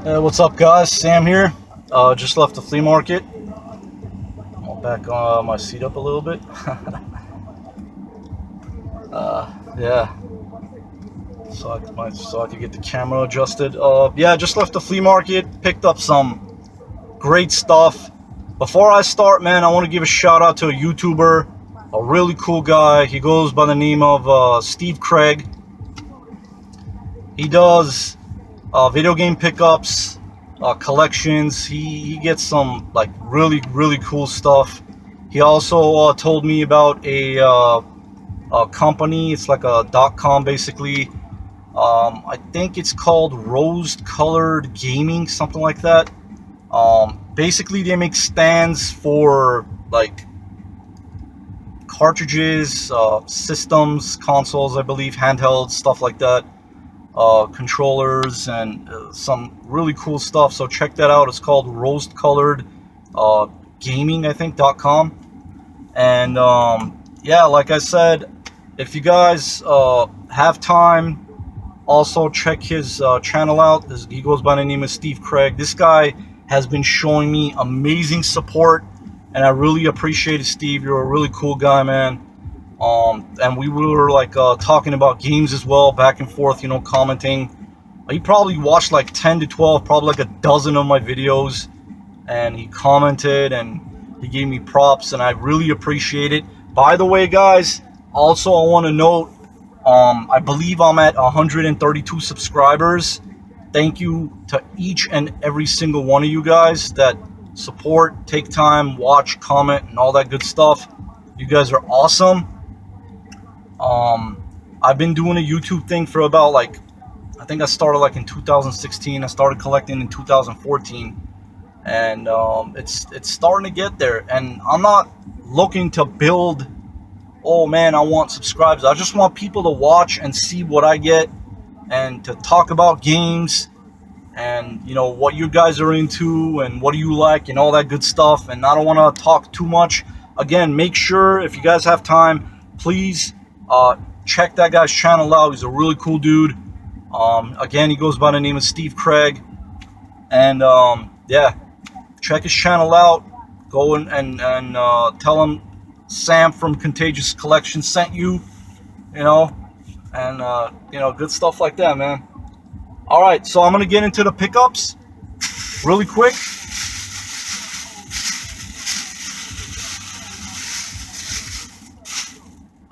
What's up, guys? Sam here. Just left the flea market. I'll back my seat up a little bit. Yeah, so I could get the camera adjusted. Yeah, just left the flea market. Picked up some great stuff. Before I start, man, I want to give a shout out to a YouTuber, a really cool guy. He goes by the name of Steve Craig. He does video game pickups, collections. He gets some like really cool stuff. He also told me about a company. It's like a .com basically. I think it's called Rose Colored Gaming, something like that. Basically, they make stands for like cartridges, systems, consoles, I believe, handhelds, stuff like that. Controllers and some really cool stuff. So check that out. It's called Rose Colored Gaming, I think .com. And yeah, like I said, if you guys have time, also check his channel out. He goes by the name of Steve Craig. This guy has been showing me amazing support, and I really appreciate it, Steve. You're a really cool guy, man. And we were like talking about games as well, back and forth, you know, commenting. He probably watched like 10 to 12, probably like a dozen of my videos, and he commented and he gave me props, and I really appreciate it. By the way, guys, also I want to note, I believe I'm at 132 subscribers. Thank you to each and every single one of you guys that support, take time, watch, comment, and all that good stuff. You guys are awesome. I've been doing a YouTube thing for about like, I think I started like in 2016. I started collecting in 2014, and it's starting to get there. And I'm not looking to build, oh man, I want subscribers. I just want people to watch and see what I get, and to talk about games, and you know what you guys are into and what do you like and all that good stuff. And I don't want to talk too much. Again, make sure if you guys have time, please check that guy's channel out. He's a really cool dude. Again, he goes by the name of Steve Craig. And yeah, check his channel out. Go and tell him Sam from Contagious Collection sent you, you know, and you know, good stuff like that, man. All right, so I'm gonna get into the pickups really quick.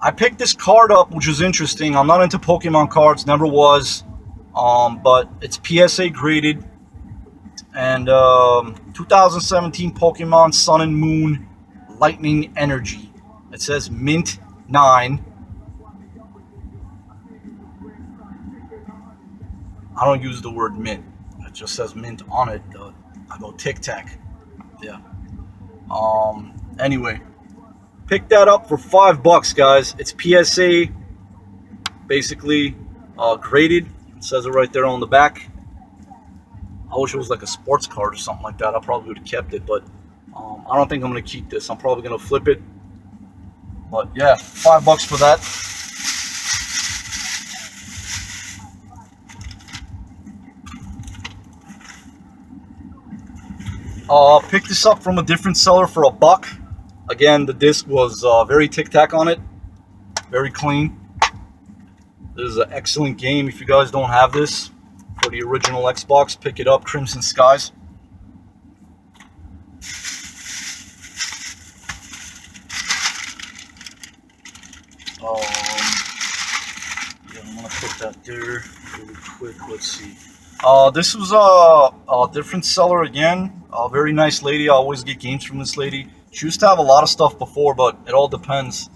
I picked this card up, which is interesting. I'm not into Pokemon cards, never was, but it's PSA graded. And 2017 Pokemon Sun and Moon Lightning Energy. It says Mint 9. I don't use the word mint. It just says mint on it. I go Tic Tac. Yeah. Anyway. Pick that up for $5, guys. It's PSA, basically graded. It says it right there on the back. I wish it was like a sports card or something like that. I probably would have kept it, but I don't think I'm gonna keep this. I'm probably gonna flip it. But yeah, $5 for that. Picked this up from a different seller for $1. Again, the disc was very tic-tac on it, very clean. This is an excellent game. If you guys don't have this for the original Xbox, pick it up, Crimson Skies. Yeah, I'm gonna put that there really quick. Let's see. This was a different seller again. A very nice lady. I always get games from this lady. She used to have a lot of stuff before, but it all depends.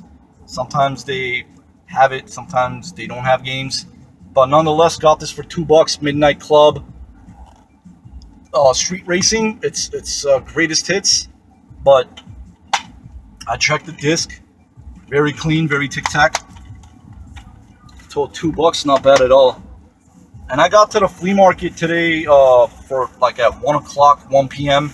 Sometimes they have it, sometimes they don't have games. But nonetheless, got this for $2. Midnight Club Street Racing. It's greatest hits, but I checked the disc. Very clean, very tic-tac. Told $2, not bad at all. And I got to the flea market today for like at 1 o'clock, 1 p.m.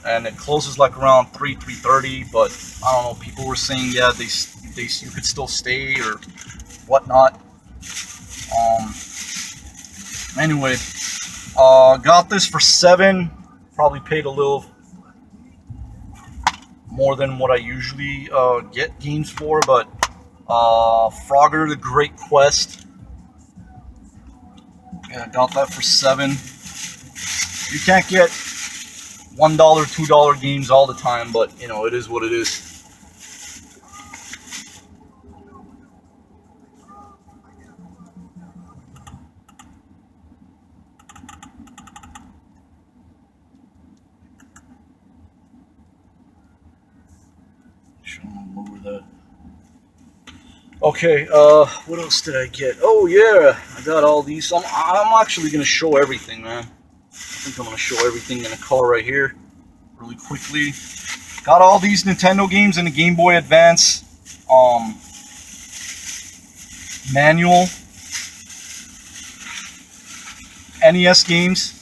And it closes like around 3:30, but I don't know, people were saying, yeah, you could still stay or whatnot. Anyway, Got this for $7. Probably paid a little more than what I usually get games for, but Frogger the Great Quest. Yeah, got that for $7. You can't get $1, $2 games all the time, but you know, it is what it is. Lower that. Okay, what else did I get? Oh yeah, I got all these. I'm actually gonna show everything, man. I think I'm gonna show everything in a car right here, really quickly. Got all these Nintendo games in the Game Boy Advance manual, NES games,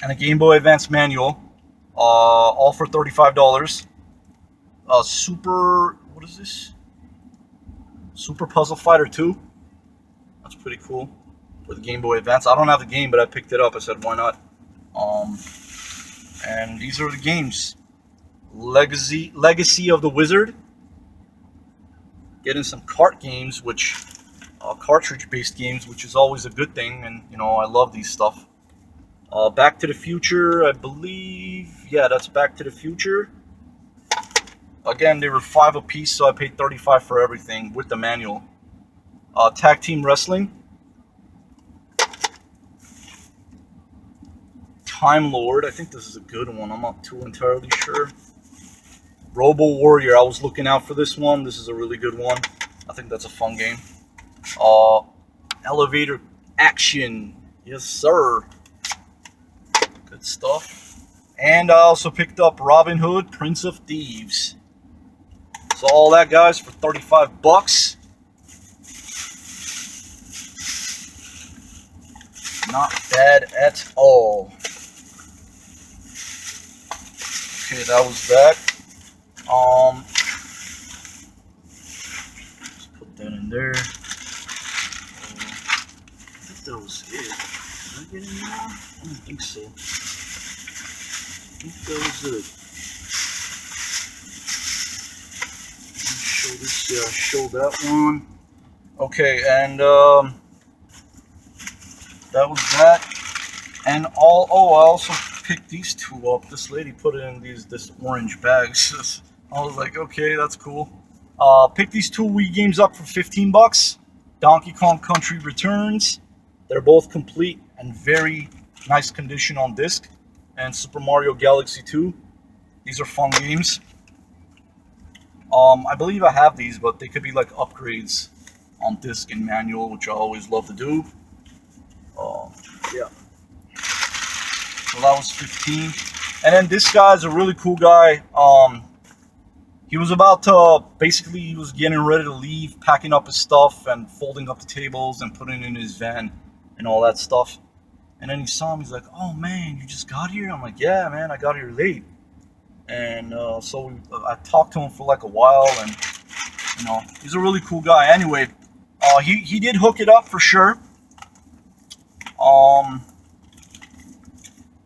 and a Game Boy Advance manual, all for $35. What is this? Super Puzzle Fighter 2. That's pretty cool for the Game Boy Advance. I don't have the game, but I picked it up. I said, why not? And these are the games. Legacy of the Wizard. Getting some cart games, which cartridge-based games, which is always a good thing, and you know I love these stuff. Back to the Future, I believe. Yeah, that's Back to the Future. Again, they were $5 a piece, so I paid $35 for everything with the manual. Tag Team Wrestling. Time Lord, I think this is a good one. I'm not too entirely sure. Robo Warrior, I was looking out for this one. This is a really good one. I think that's a fun game. Elevator Action, yes sir. Good stuff. And I also picked up Robin Hood, Prince of Thieves. So all that, guys, for $35. Not bad at all. Okay, that was that. Let's put that in there. I think that was it. Did I get any more? I don't think so. I think that was it. Show this. Yeah, show that one. Okay, and that was that. And I also picked these two up. This lady put it in this orange bags. I was like, okay, that's cool. Picked these two Wii games up for $15. Donkey Kong Country Returns. They're both complete and very nice condition on disc. And Super Mario Galaxy 2. These are fun games. I believe I have these, but they could be like upgrades on disc and manual, which I always love to do. Yeah. So that was 15. And then this guy's a really cool guy. He was about to, basically, he was getting ready to leave, packing up his stuff and folding up the tables and putting it in his van and all that stuff. And then he saw me, he's like, oh man, you just got here? I'm like, yeah, man, I got here late. And so I talked to him for like a while, and you know, he's a really cool guy. Anyway, he did hook it up for sure.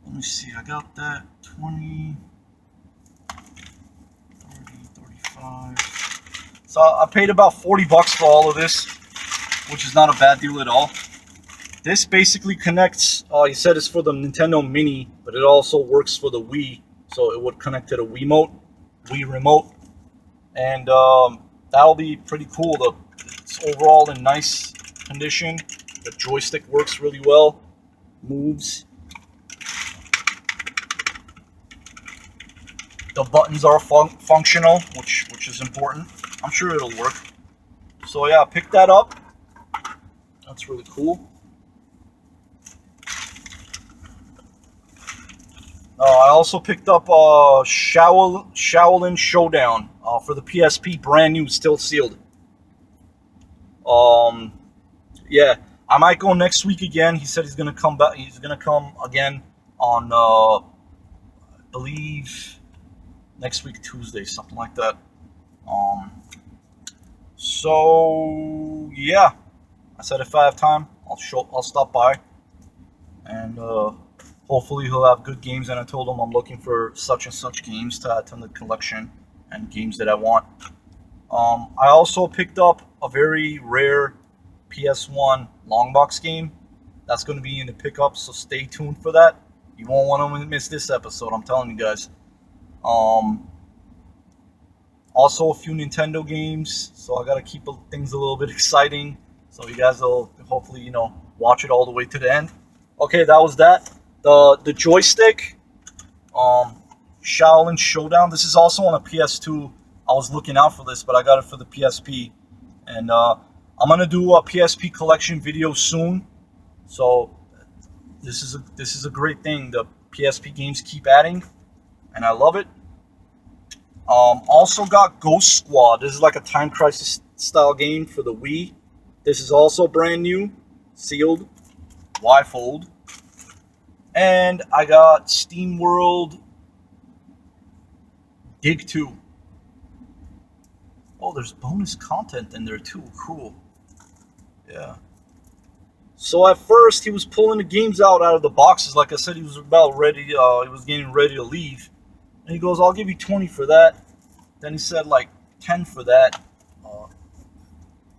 Let me see, I got that 20, 30, 35. So I paid about $40 for all of this, which is not a bad deal at all. This basically connects, he said it's for the Nintendo Mini, but it also works for the Wii. So it would connect to the Wii remote, and that'll be pretty cool. It's overall in nice condition. The joystick works really well, moves. The buttons are functional, which is important. I'm sure it'll work. So yeah, pick that up. That's really cool. I also picked up Shaolin Showdown for the PSP, brand new, still sealed. Yeah, I might go next week again. He said he's gonna come back. He's gonna come again on, I believe, next week Tuesday, something like that. So yeah, I said if I have time, I'll stop by and hopefully he'll have good games. And I told him I'm looking for such and such games to add to the collection and games that I want. I also picked up a very rare PS1 long box game that's going to be in the pickup, so stay tuned for that. You won't want to miss this episode, I'm telling you guys. Also a few Nintendo games, so I gotta keep things a little bit exciting. So you guys will hopefully, watch it all the way to the end. Okay, that was that. The joystick, Shaolin Showdown. This is also on a PS2. I was looking out for this, but I got it for the PSP, and I'm gonna do a PSP collection video soon. So this is a great thing. The PSP games keep adding, and I love it. Also got Ghost Squad. This is like a Time Crisis style game for the Wii. This is also brand new, sealed, Y-fold. And I got Steam World Dig 2. Oh, there's bonus content in there too. Cool. Yeah. So at first he was pulling the games out of the boxes. Like I said, he was about ready. He was getting ready to leave. And he goes, I'll give you 20 for that. Then he said like 10 for that.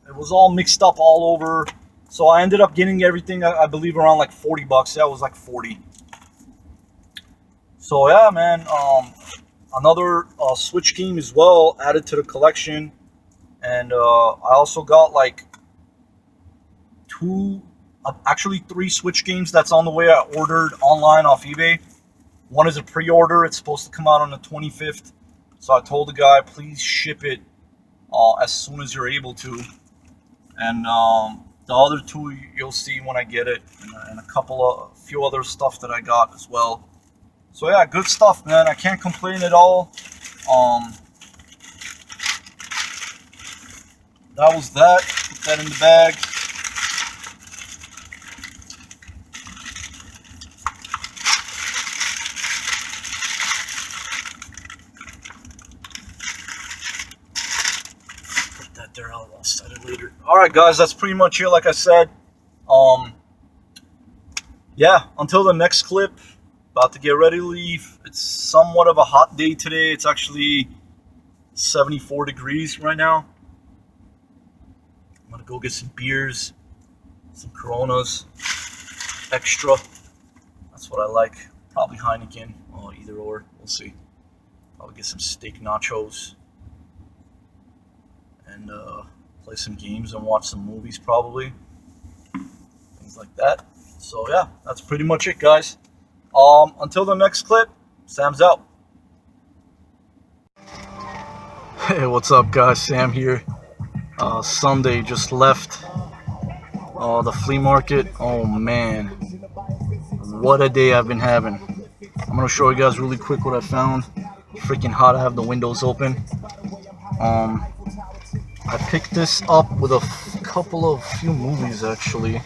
It was all mixed up all over. So I ended up getting everything, I believe, around like $40. Yeah, it was like 40. So yeah, man. Another Switch game as well added to the collection. And I also got like actually 3 Switch games that's on the way. I ordered online off eBay. One is a pre-order. It's supposed to come out on the 25th. So I told the guy, please ship it as soon as you're able to. And the other 2 you'll see when I get it, and a few other stuff that I got as well. So yeah, good stuff, man. I can't complain at all. That was that. Put that in the bag. There, I'll set it later. Alright guys, that's pretty much it. Like I said, yeah, until the next clip, about to get ready to leave. It's somewhat of a hot day today. It's actually 74 degrees right now. I'm gonna go get some beers, some Coronas, extra. That's what I like. Probably Heineken, either or, we'll see. I'll get some steak nachos. And play some games and watch some movies, probably. Things like that. So yeah, that's pretty much it, guys. Until the next clip, Sam's out. Hey, what's up, guys? Sam here. Sunday, just left the flea market. Oh man, what a day I've been having. I'm gonna show you guys really quick what I found. Freaking hot. I have the windows open. I picked this up with a few movies actually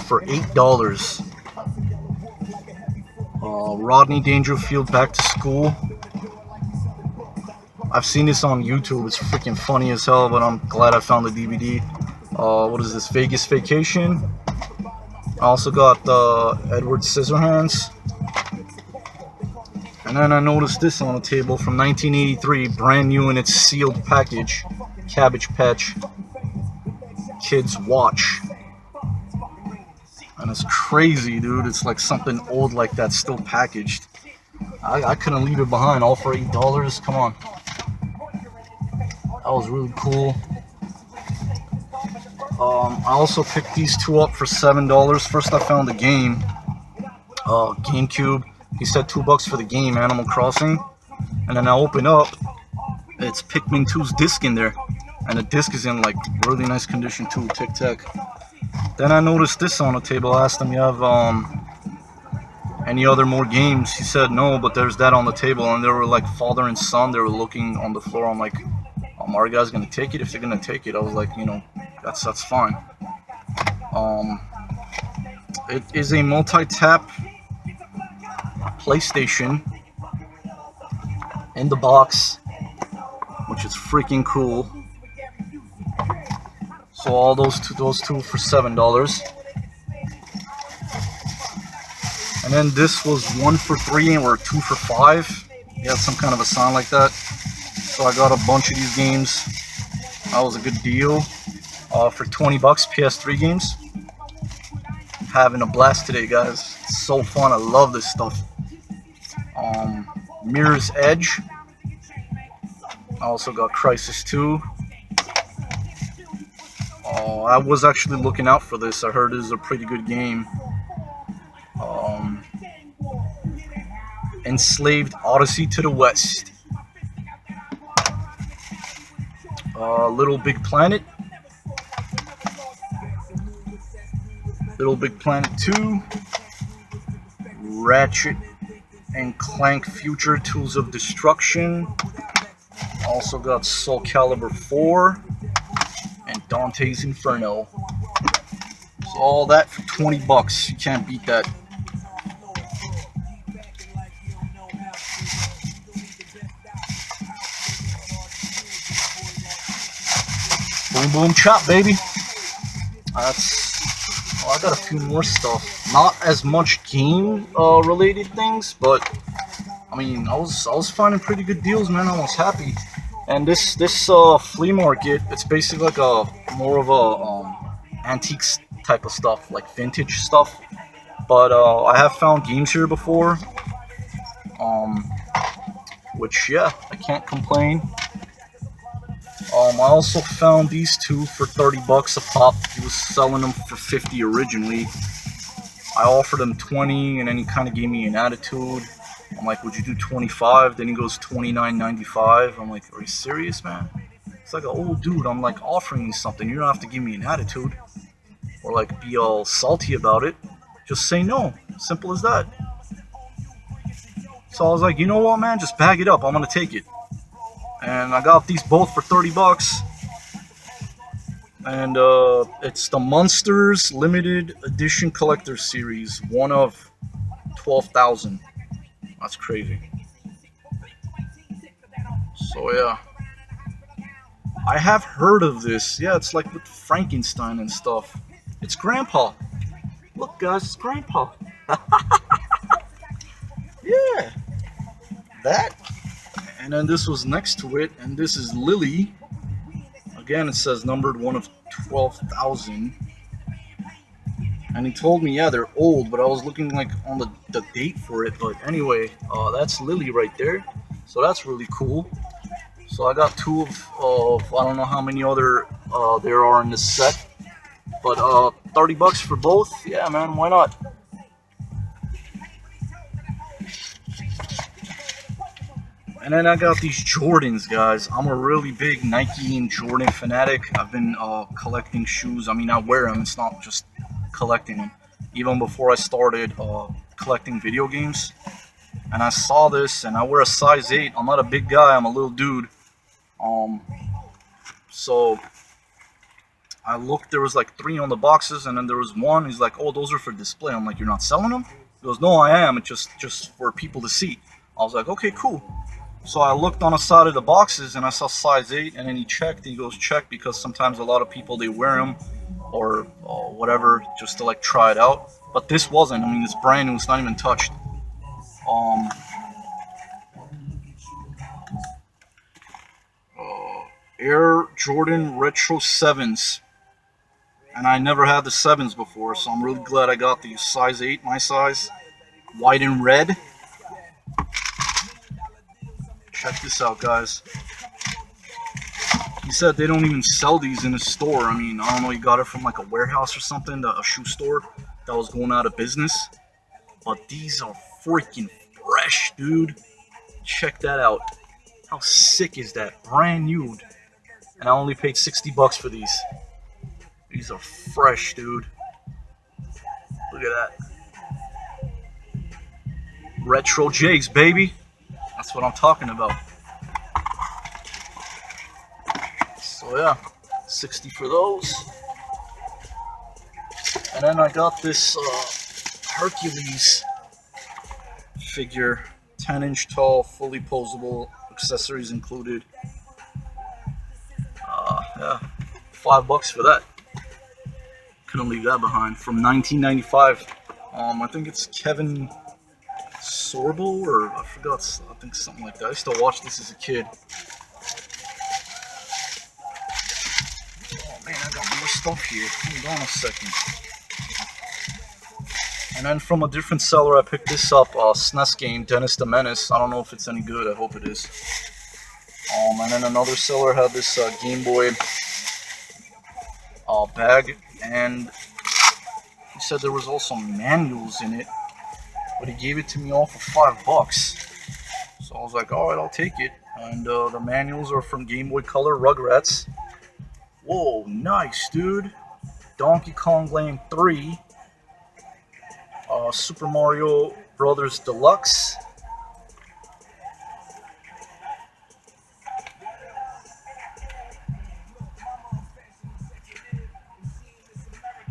for $8. Rodney Dangerfield, Back to School. I've seen this on YouTube. It's freaking funny as hell, but I'm glad I found the DVD. What is this? Vegas Vacation. I also got Edward Scissorhands. And then I noticed this on the table from 1983, brand new in its sealed package. Cabbage Patch Kids Watch. And it's crazy, dude. It's like something old like that still packaged. I couldn't leave it behind, all for $8. Come on. That was really cool. I also picked these 2 up for $7. First I found the game. GameCube. He said $2 for the game, Animal Crossing. And then I open up, it's Pikmin 2's disc in there. And the disc is in like really nice condition too, Tic Tac. Then I noticed this on the table. I asked him, you have any other more games? He said no, but there's that on the table. And they were like father and son. They were looking on the floor. I'm like, are you guys gonna take it? If they're gonna take it, I was like, that's fine. It is a multi-tap PlayStation in the box, which is freaking cool. So all those two for $7. And then this was 1 for 3 or 2 for 5. He had some kind of a sign like that. So I got a bunch of these games. That was a good deal. For 20 bucks, PS3 games. Having a blast today, guys. It's so fun. I love this stuff. Mirror's Edge. I also got Crisis 2. I was actually looking out for this. I heard this is a pretty good game. Enslaved Odyssey to the West. Little Big Planet. Little Big Planet 2. Ratchet and Clank Future Tools of Destruction. Also got Soul Calibur 4 and Dante's Inferno. So all that for 20 bucks. You can't beat that. Boom boom chop, baby. I got a few more stuff. Not as much game related things, but I mean, I was finding pretty good deals, man. I was happy. And this flea market, it's basically like a more of a antiques type of stuff, like vintage stuff. But I have found games here before, which yeah, I can't complain. I also found these two for 30 bucks a pop. He was selling them for 50 originally. I offered him 20, and then he kind of gave me an attitude. I'm like, would you do 25? Then he goes $29.95. I'm like, are you serious, man? It's like an old dude. I'm like offering you something. You don't have to give me an attitude or like be all salty about it. Just say no. Simple as that. So I was like, you know what, man? Just bag it up. I'm gonna take it. And I got these both for 30 bucks. And it's the Monsters Limited Edition Collector Series, one of 12,000. That's crazy. So yeah, I have heard of this. Yeah, it's like with Frankenstein and stuff. It's Grandpa. Look, guys, it's Grandpa. Yeah, that. And then this was next to it, and this is Lily. Again, it says numbered one of 12,000. And he told me, yeah, they're old, but I was looking like on the date for it. But anyway, that's Lily right there. So that's really cool. So I got two of I don't know how many other there are in this set. But 30 bucks for both. Yeah, man, why not? And then I got these Jordans, guys. I'm a really big Nike and Jordan fanatic. I've been collecting shoes. I mean, I wear them. It's not just collecting them. Even before I started collecting video games. And I saw this, and I wear a size 8. I'm not a big guy. I'm a little dude. So I looked. There was like 3 on the boxes, and then there was one. He's like, "Oh, those are for display." I'm like, "You're not selling them?" He goes, "No, I am. It's just for people to see." I was like, "Okay, cool." So I looked on the side of the boxes and I saw size 8, and then he checked. He goes, check, because sometimes a lot of people, they wear them or whatever just to like try it out. But this wasn't. I mean, it's brand new. It's not even touched. Air Jordan Retro 7s. And I never had the 7s before, so I'm really glad I got these. Size 8, my size. White and red. Check this out, guys. He said they don't even sell these in a store. I mean, I don't know, he got it from like a warehouse or something, a shoe store that was going out of business. But these are freaking fresh, dude. Check that out. How sick is that? Brand new. And I only paid 60 bucks for these. These are fresh, dude. Look at that. Retro J's, baby. That's what I'm talking about. So yeah, 60 for those. And then I got this Hercules figure, 10-inch tall, fully posable, accessories included. Yeah, $5 for that. Couldn't leave that behind. From 1995. I think it's Kevin Sorbo, or I forgot. I think something like that. I used to watch this as a kid. Oh man, I got more stuff here. Hold on a second. And then from a different seller, I picked this up, SNES game, Dennis the Menace. I don't know if it's any good. I hope it is. And then another seller had this Game Boy bag, and he said there was also manuals in it, but he gave it to me all for $5. So I was like, all right, I'll take it. And the manuals are from Game Boy Color, Rugrats. Whoa, nice, dude. Donkey Kong Land 3. Super Mario Brothers Deluxe.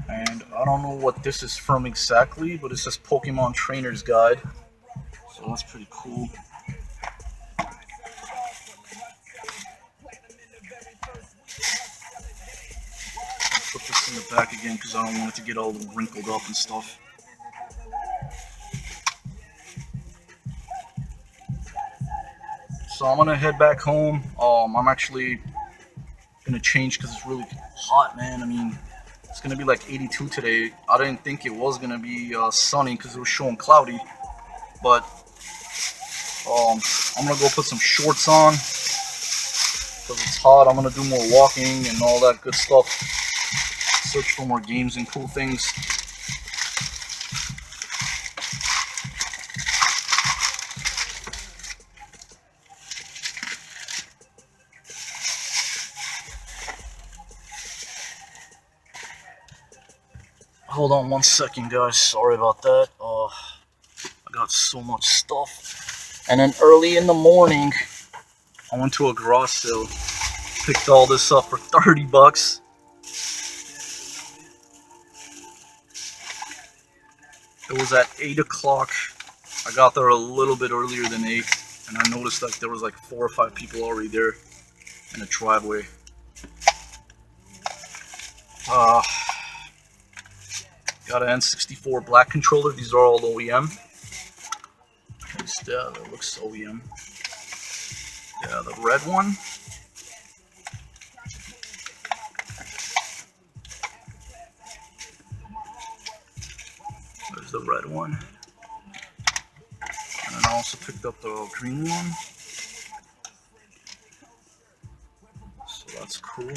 And I don't know what this is from exactly, but it says Pokemon Trainer's Guide. So that's pretty cool. Put this in the back again because I don't want it to get all wrinkled up and stuff. So I'm gonna head back home. I'm actually gonna change because it's really hot, man. I mean, it's gonna be like 82 today. I didn't think it was gonna be sunny because it was showing cloudy. But I'm gonna go put some shorts on because it's hot. I'm gonna do more walking and all that good stuff. Search for more games and cool things. Hold on one second, guys. Sorry about that. I got so much stuff. And then early in the morning, I went to a garage sale. Picked all this up for $30. It was at 8 o'clock. I got there a little bit earlier than 8. And I noticed that there was like 4 or 5 people already there in the driveway. Got an N64 black controller. These are all OEM. At least, that looks OEM. Yeah, the red one. There's the red one. And then I also picked up the green one. So that's cool.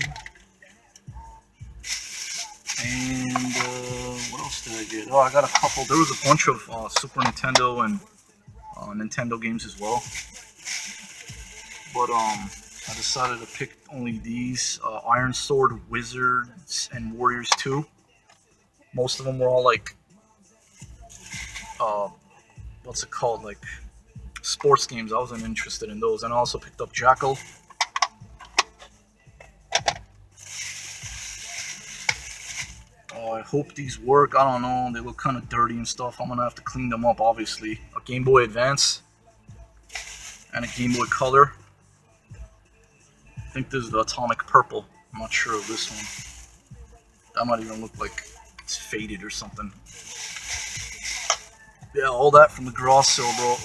And what else did I get? Oh, I got a couple. There was a bunch of Super Nintendo and Nintendo games as well. But I decided to pick only these. Iron Sword, Wizards, and Warriors 2. Most of them were all like, what's it called? Like sports games. I wasn't interested in those. And I also picked up Jackal. I hope these work. I don't know. They look kind of dirty and stuff. I'm going to have to clean them up, obviously. A Game Boy Advance and a Game Boy Color. I think this is the Atomic Purple. I'm not sure of this one. That might even look like it's faded or something. Yeah, all that from the garage sale, bro.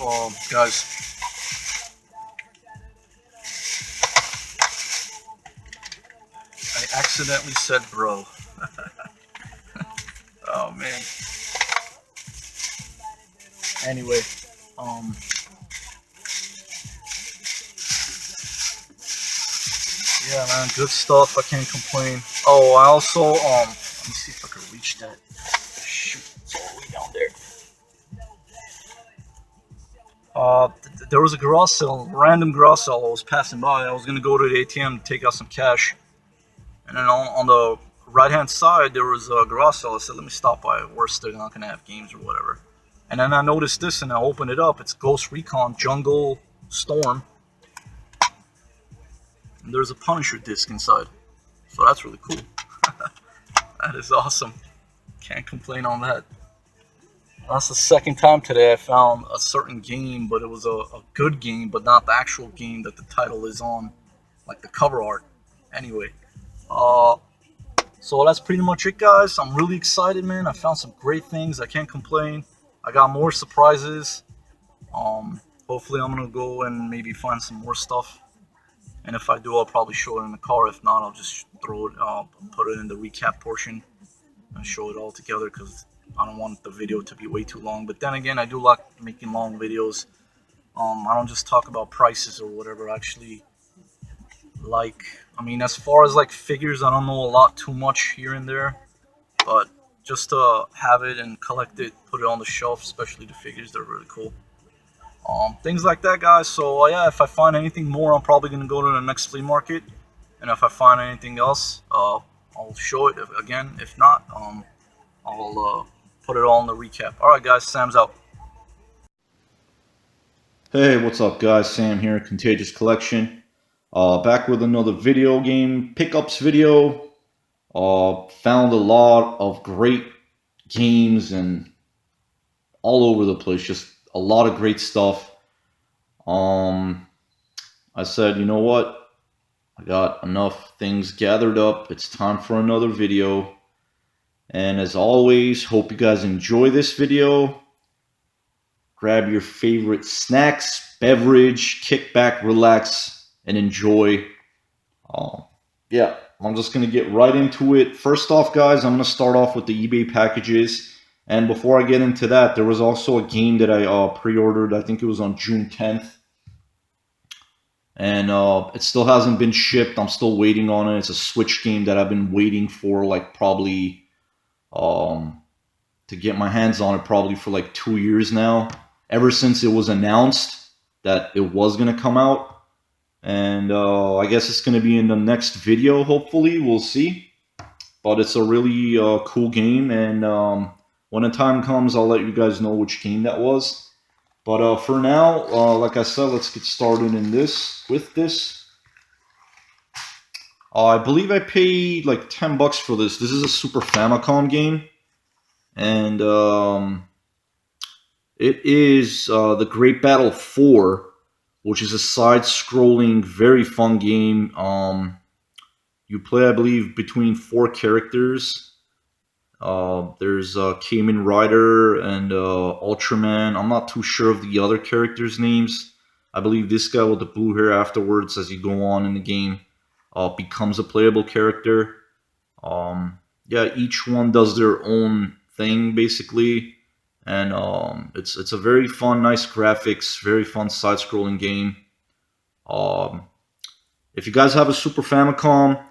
Guys. I accidentally said bro. Oh man. Anyway, yeah, man, good stuff. I can't complain. Oh, I also let me see if I can reach that. Shoot, it's all the way down there. There was a garage sale, random garage sale. I was passing by. I was gonna go to the ATM to take out some cash, and then on the right-hand side, there was a garage sale. I said, let me stop by. Worst, they're not going to have games or whatever. And then I noticed this, and I opened it up. It's Ghost Recon Jungle Storm. And there's a Punisher disc inside. So that's really cool. That is awesome. Can't complain on that. That's the second time today I found a certain game, but it was a good game, but not the actual game that the title is on. Like the cover art. Anyway. So that's pretty much it, guys. I'm really excited, man. I found some great things. I can't complain. I got more surprises. Hopefully I'm gonna go and maybe find some more stuff. And if I do, I'll probably show it in the car. If not, I'll just put it in the recap portion and show it all together because I don't want the video to be way too long. But then again, I do like making long videos. I don't just talk about prices or whatever. Actually, like, I mean, as far as like figures, I don't know a lot too much here and there, but just to have it and collect it, put it on the shelf, especially the figures, they're really cool. Things like that, guys. So yeah, if I find anything more, I'm probably gonna go to the next flea market, and if I find anything else, I'll show it again. If not, I'll put it all in the recap. All right, guys, Sam's out. Hey, what's up guys? Sam here, Contagious Collection. Back with another video game pickups video. Found a lot of great games and all over the place, just a lot of great stuff. I said, you know what? I got enough things gathered up. It's time for another video. And as always, hope you guys enjoy this video. Grab your favorite snacks, beverage, kick back, relax, and enjoy. Yeah, I'm just going to get right into it. First off, guys, I'm going to start off with the eBay packages. And before I get into that, there was also a game that I pre-ordered. I think it was on June 10th. And it still hasn't been shipped. I'm still waiting on it. It's a Switch game that I've been waiting for like probably to get my hands on it probably for like 2 years now. Ever since it was announced that it was going to come out. And I guess it's going to be in the next video, hopefully. We'll see. But it's a really cool game. And when the time comes, I'll let you guys know which game that was. But for now, like I said, let's get started with this. I believe I paid like $10 for this. This is a Super Famicom game. And it is The Great Battle 4, which is a side-scrolling, very fun game. You play, I believe, between 4 characters. There's Kamen Rider and Ultraman. I'm not too sure of the other characters' names. I believe this guy with the blue hair afterwards, as you go on in the game, becomes a playable character. Yeah, each one does their own thing, basically. And it's a very fun, nice graphics, very fun side-scrolling game. If you guys have a Super Famicom,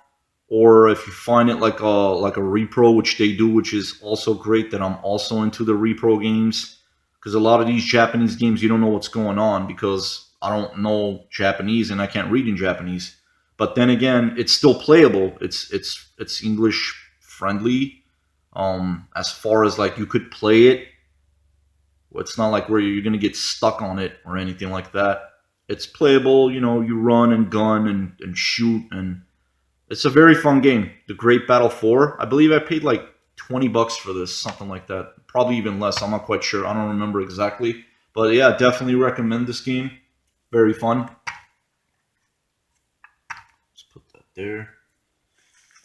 or if you find it like a repro, which they do, which is also great, that I'm also into the repro games, because a lot of these Japanese games you don't know what's going on because I don't know Japanese and I can't read in Japanese. But then again, it's still playable. It's English friendly. As far as like you could play it. It's not like where you're going to get stuck on it or anything like that. It's playable, you know, you run and gun and shoot, and it's a very fun game. The Great Battle 4. I believe I paid like $20 for this, something like that. Probably even less, I'm not quite sure. I don't remember exactly. But yeah, definitely recommend this game. Very fun. Let's put that there.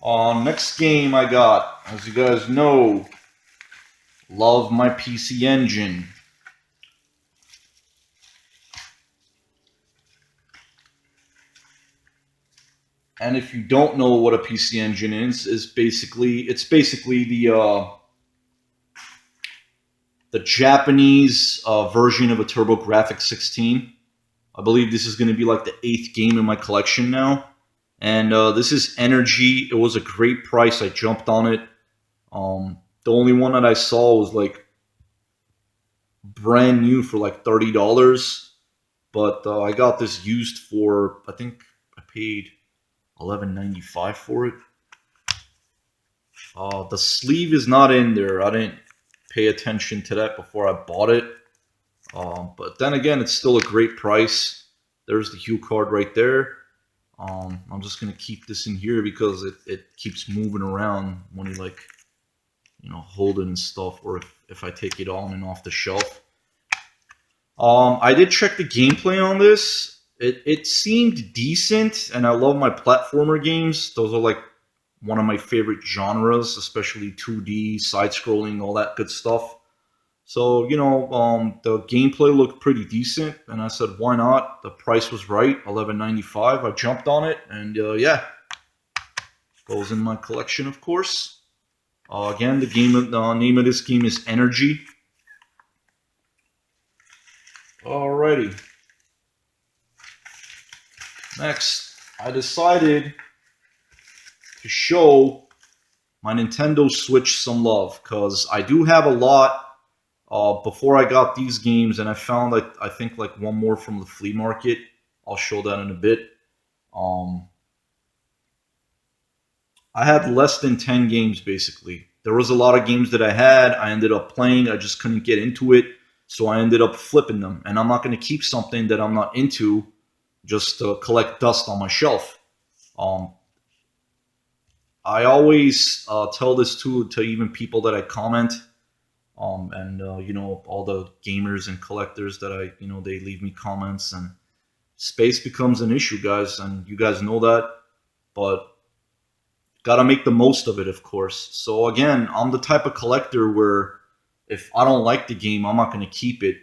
Next game I got, as you guys know, love my PC Engine. And if you don't know what a PC Engine is, it's basically the Japanese version of a TurboGrafx 16. I believe this is going to be like the 8th game in my collection now. And this is Energy. It was a great price. I jumped on it. The only one that I saw was like brand new for like $30. But I got this used for, I think I paid $11.95 for it. The sleeve is not in there. I didn't pay attention to that before I bought it. But then again, it's still a great price. There's the hue card right there. I'm just going to keep this in here because it keeps moving around when you like, you know, hold it and stuff, or if I take it on and off the shelf. I did check the gameplay on this. It seemed decent, and I love my platformer games. Those are like one of my favorite genres, especially 2D, side-scrolling, all that good stuff. So, the gameplay looked pretty decent, and I said, why not? The price was right, 11.95. I jumped on it, and yeah, goes in my collection, of course. Again, the name of this game is Energy. Alrighty. Next, I decided to show my Nintendo Switch some love because I do have a lot before I got these games, and I found I think like one more from the flea market. I'll show that in a bit. Um, I had less than 10 games basically. There was a lot of games that I had. I ended up playing. I just couldn't get into it, so I ended up flipping them. And I'm not going to keep something that I'm not into just to collect dust on my shelf. Um, I always tell this to even people that I comment, and all the gamers and collectors that they leave me comments, and space becomes an issue, guys, and you guys know that, but gotta make the most of it, of course. So again, I'm the type of collector where if I don't like the game, I'm not gonna keep it,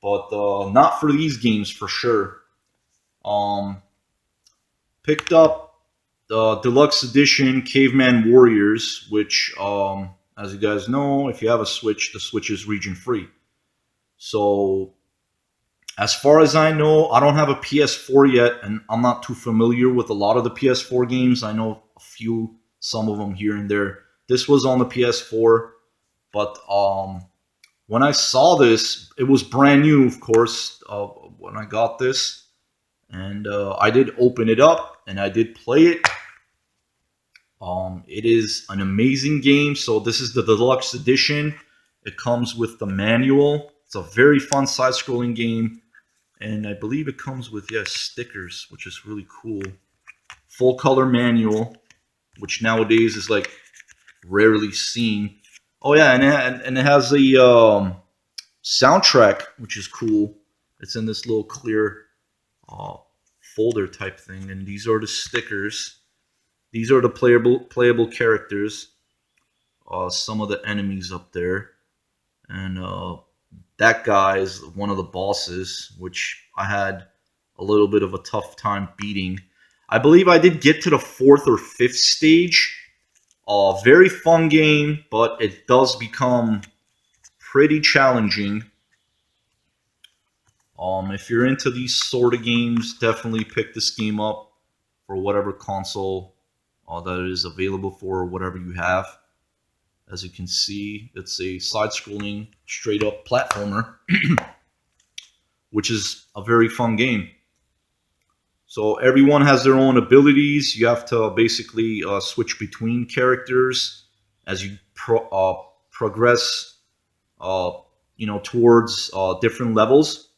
but not for these games for sure. Um, Picked up the deluxe edition Caveman Warriors, which, as you guys know, if you have a Switch, the Switch is region free. So, as far as I know, I don't have a PS4 yet, and I'm not too familiar with a lot of the PS4 games. I know a few, some of them here and there. This was on the PS4, but when I saw this, it was brand new, of course, when I got this. And I did open it up, and I did play it. It is an amazing game. So this is the deluxe edition. It comes with the manual. It's a very fun side-scrolling game, and I believe it comes with stickers, which is really cool. Full color manual, which nowadays is like rarely seen. Oh yeah, and it has a soundtrack, which is cool. It's in this little clear folder type thing, and these are the stickers. These are the playable characters. Some of the enemies up there, and that guy is one of the bosses, which I had a little bit of a tough time beating. I believe I did get to the 4th or 5th stage. Very fun game, but it does become pretty challenging. If you're into these sort of games, definitely pick this game up for whatever console that it is available for, whatever you have. As you can see, it's a side-scrolling, straight-up platformer, which is a very fun game. So everyone has their own abilities. You have to basically switch between characters as you progress, towards different levels.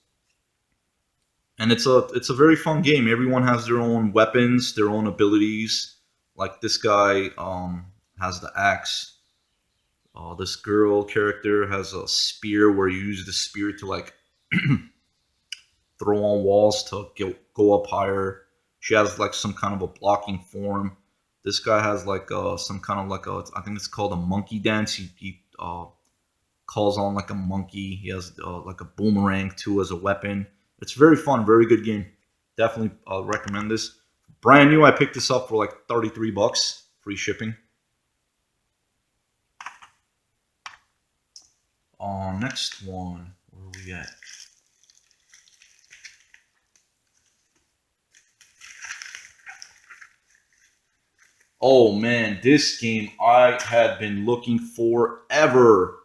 And it's a very fun game. Everyone has their own weapons, their own abilities. Like this guy has the axe. This girl character has a spear where you use the spear to like throw on walls to go up higher. She has like some kind of a blocking form. This guy has like some kind of like I think it's called a monkey dance. He calls on like a monkey. He has like a boomerang too as a weapon. It's very fun, very good game. Definitely recommend this. Brand new. I picked this up for like $33, free shipping. Next one. Where are we at? Oh man, this game I had been looking forever.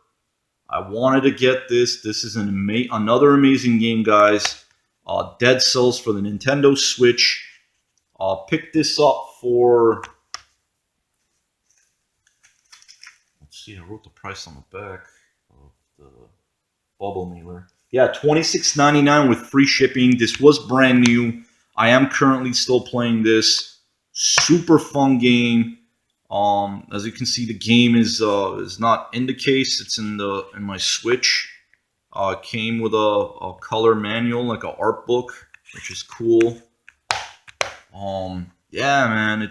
I wanted to get this. This is another amazing game, guys. Dead Cells for the Nintendo Switch. Picked this up for. Let's see. I wrote the price on the back of the bubble mailer. Yeah, $26.99 with free shipping. This was brand new. I am currently still playing this. Super fun game. As you can see, the game is not in the case. It's in my Switch. It came with a color manual, like an art book, which is cool. Yeah, man,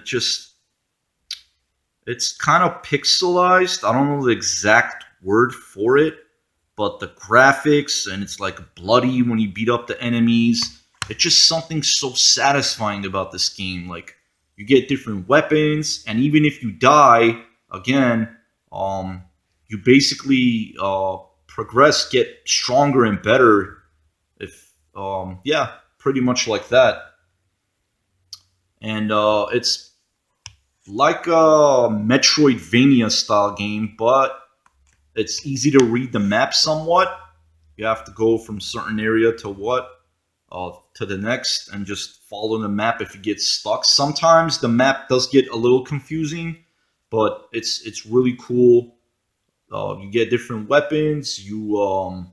It's kind of pixelized. I don't know the exact word for it, but the graphics and it's like bloody when you beat up the enemies. It's just something so satisfying about this game. Like you get different weapons, and even if you die again, um, you basically progress, get stronger and better. If yeah, pretty much like that. And it's like a Metroidvania style game, but it's easy to read the map somewhat. You have to go from certain area to the next and just follow the map if you get stuck. Sometimes the map does get a little confusing, but it's really cool. You get different weapons. You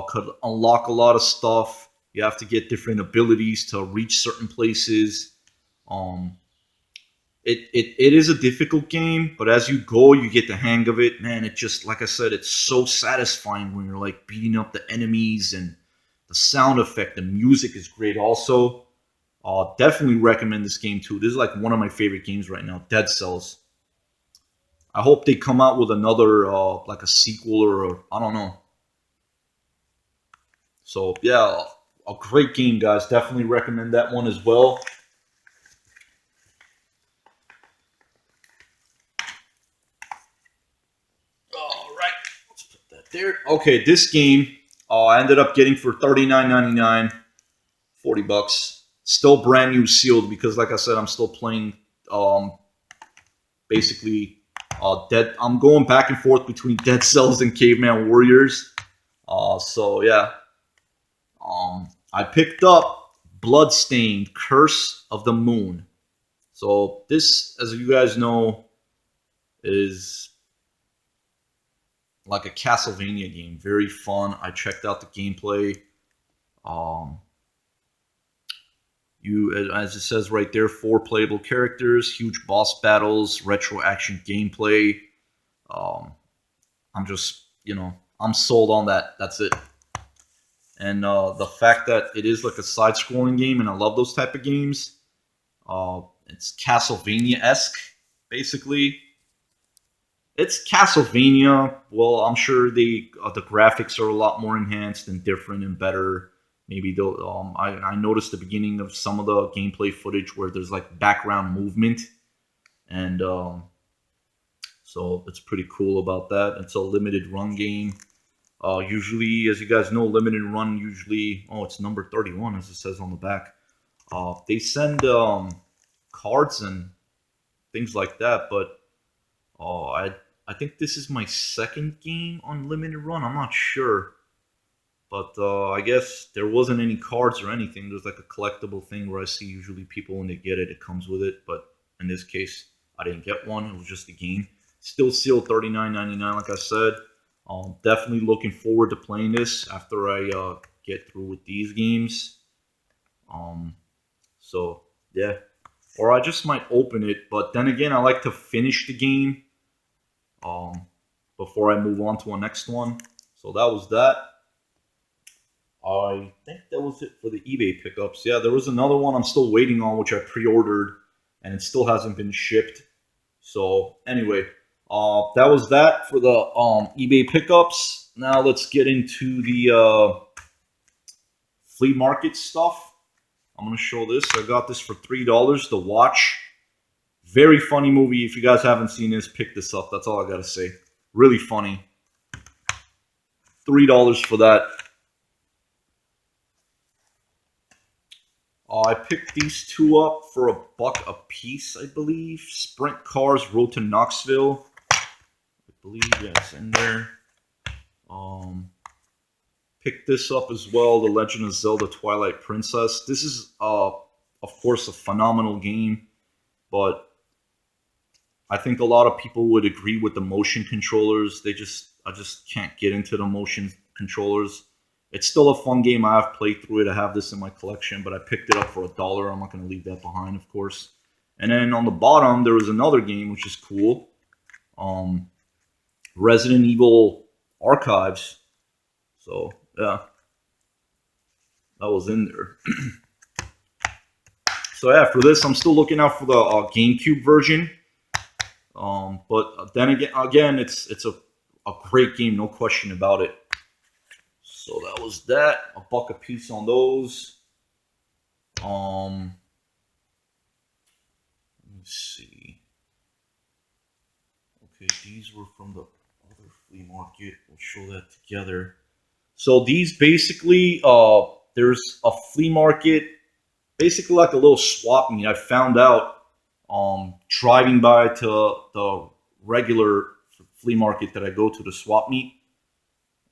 could unlock a lot of stuff. You have to get different abilities to reach certain places. Um, it is a difficult game, but as you go, you get the hang of it. Man, it just like I said, it's so satisfying when you're like beating up the enemies and the sound effect, the music is great. Also, definitely recommend this game too. This is like one of my favorite games right now. Dead Cells. I hope they come out with another like a sequel or I don't know. So yeah, a great game, guys. Definitely recommend that one as well. All right, let's put that there. Okay, this game I ended up getting for $39.99, 40 bucks. Still brand new sealed because, like I said, I'm still playing. Basically, dead. I'm going back and forth between Dead Cells and Caveman Warriors. So yeah, I picked up Bloodstained: Curse of the Moon. So this, as you guys know, is like a Castlevania game. Very fun. I checked out the gameplay. Um, as it says right there, 4 playable characters, huge boss battles, retro action gameplay. Um, I'm just, I'm sold on that. That's it. And the fact that it is like a side-scrolling game, and I love those type of games. It's Castlevania-esque, basically. It's Castlevania. Well, I'm sure the graphics are a lot more enhanced and different and better. Maybe they'll. I noticed the beginning of some of the gameplay footage where there's like background movement, and so it's pretty cool about that. It's a limited run game. Usually, as you guys know, limited run usually. Oh, it's number 31 as it says on the back. They send cards and things like that, but oh, I think this is my second game on limited run. I'm not sure, but I guess there wasn't any cards or anything. There's like a collectible thing where I see usually people when they get it, it comes with it. But in this case, I didn't get one. It was just a game. Still sealed $39.99, like I said. Definitely looking forward to playing this after I get through with these games. Um, so yeah, or I just might open it. But then again, I like to finish the game um, before I move on to a next one. So that was that. I think that was it for the eBay pickups. Yeah, there was another one I'm still waiting on, which I pre-ordered, and it still hasn't been shipped. So anyway, that was that for the eBay pickups. Now let's get into the flea market stuff. I'm gonna show this. I got this for $3 to watch. Very funny movie. If you guys haven't seen this, pick this up. That's all I gotta say. Really funny. $3 for that. I picked these two up for $1 a piece, I believe. Sprint Cars Road to Knoxville. I believe that's in there. Picked this up as well, The Legend of Zelda Twilight Princess. This is, of course, a phenomenal game, but I think a lot of people would agree with the motion controllers. I just can't get into the motion controllers. It's still a fun game. I have played through it. I have this in my collection, but I picked it up for $1. I'm not going to leave that behind, of course. And then on the bottom, there was another game, which is cool. Resident Evil Archives. So, yeah. That was in there. So, yeah, for this, I'm still looking out for the GameCube version. But then again, it's a great game, no question about it. So that was that. A buck a piece on those. Let me see. Okay, these were from the other flea market. We'll show that together. So these basically, there's a flea market, basically like a little swap meet. I found out driving by to the regular flea market that I go to, the swap meet,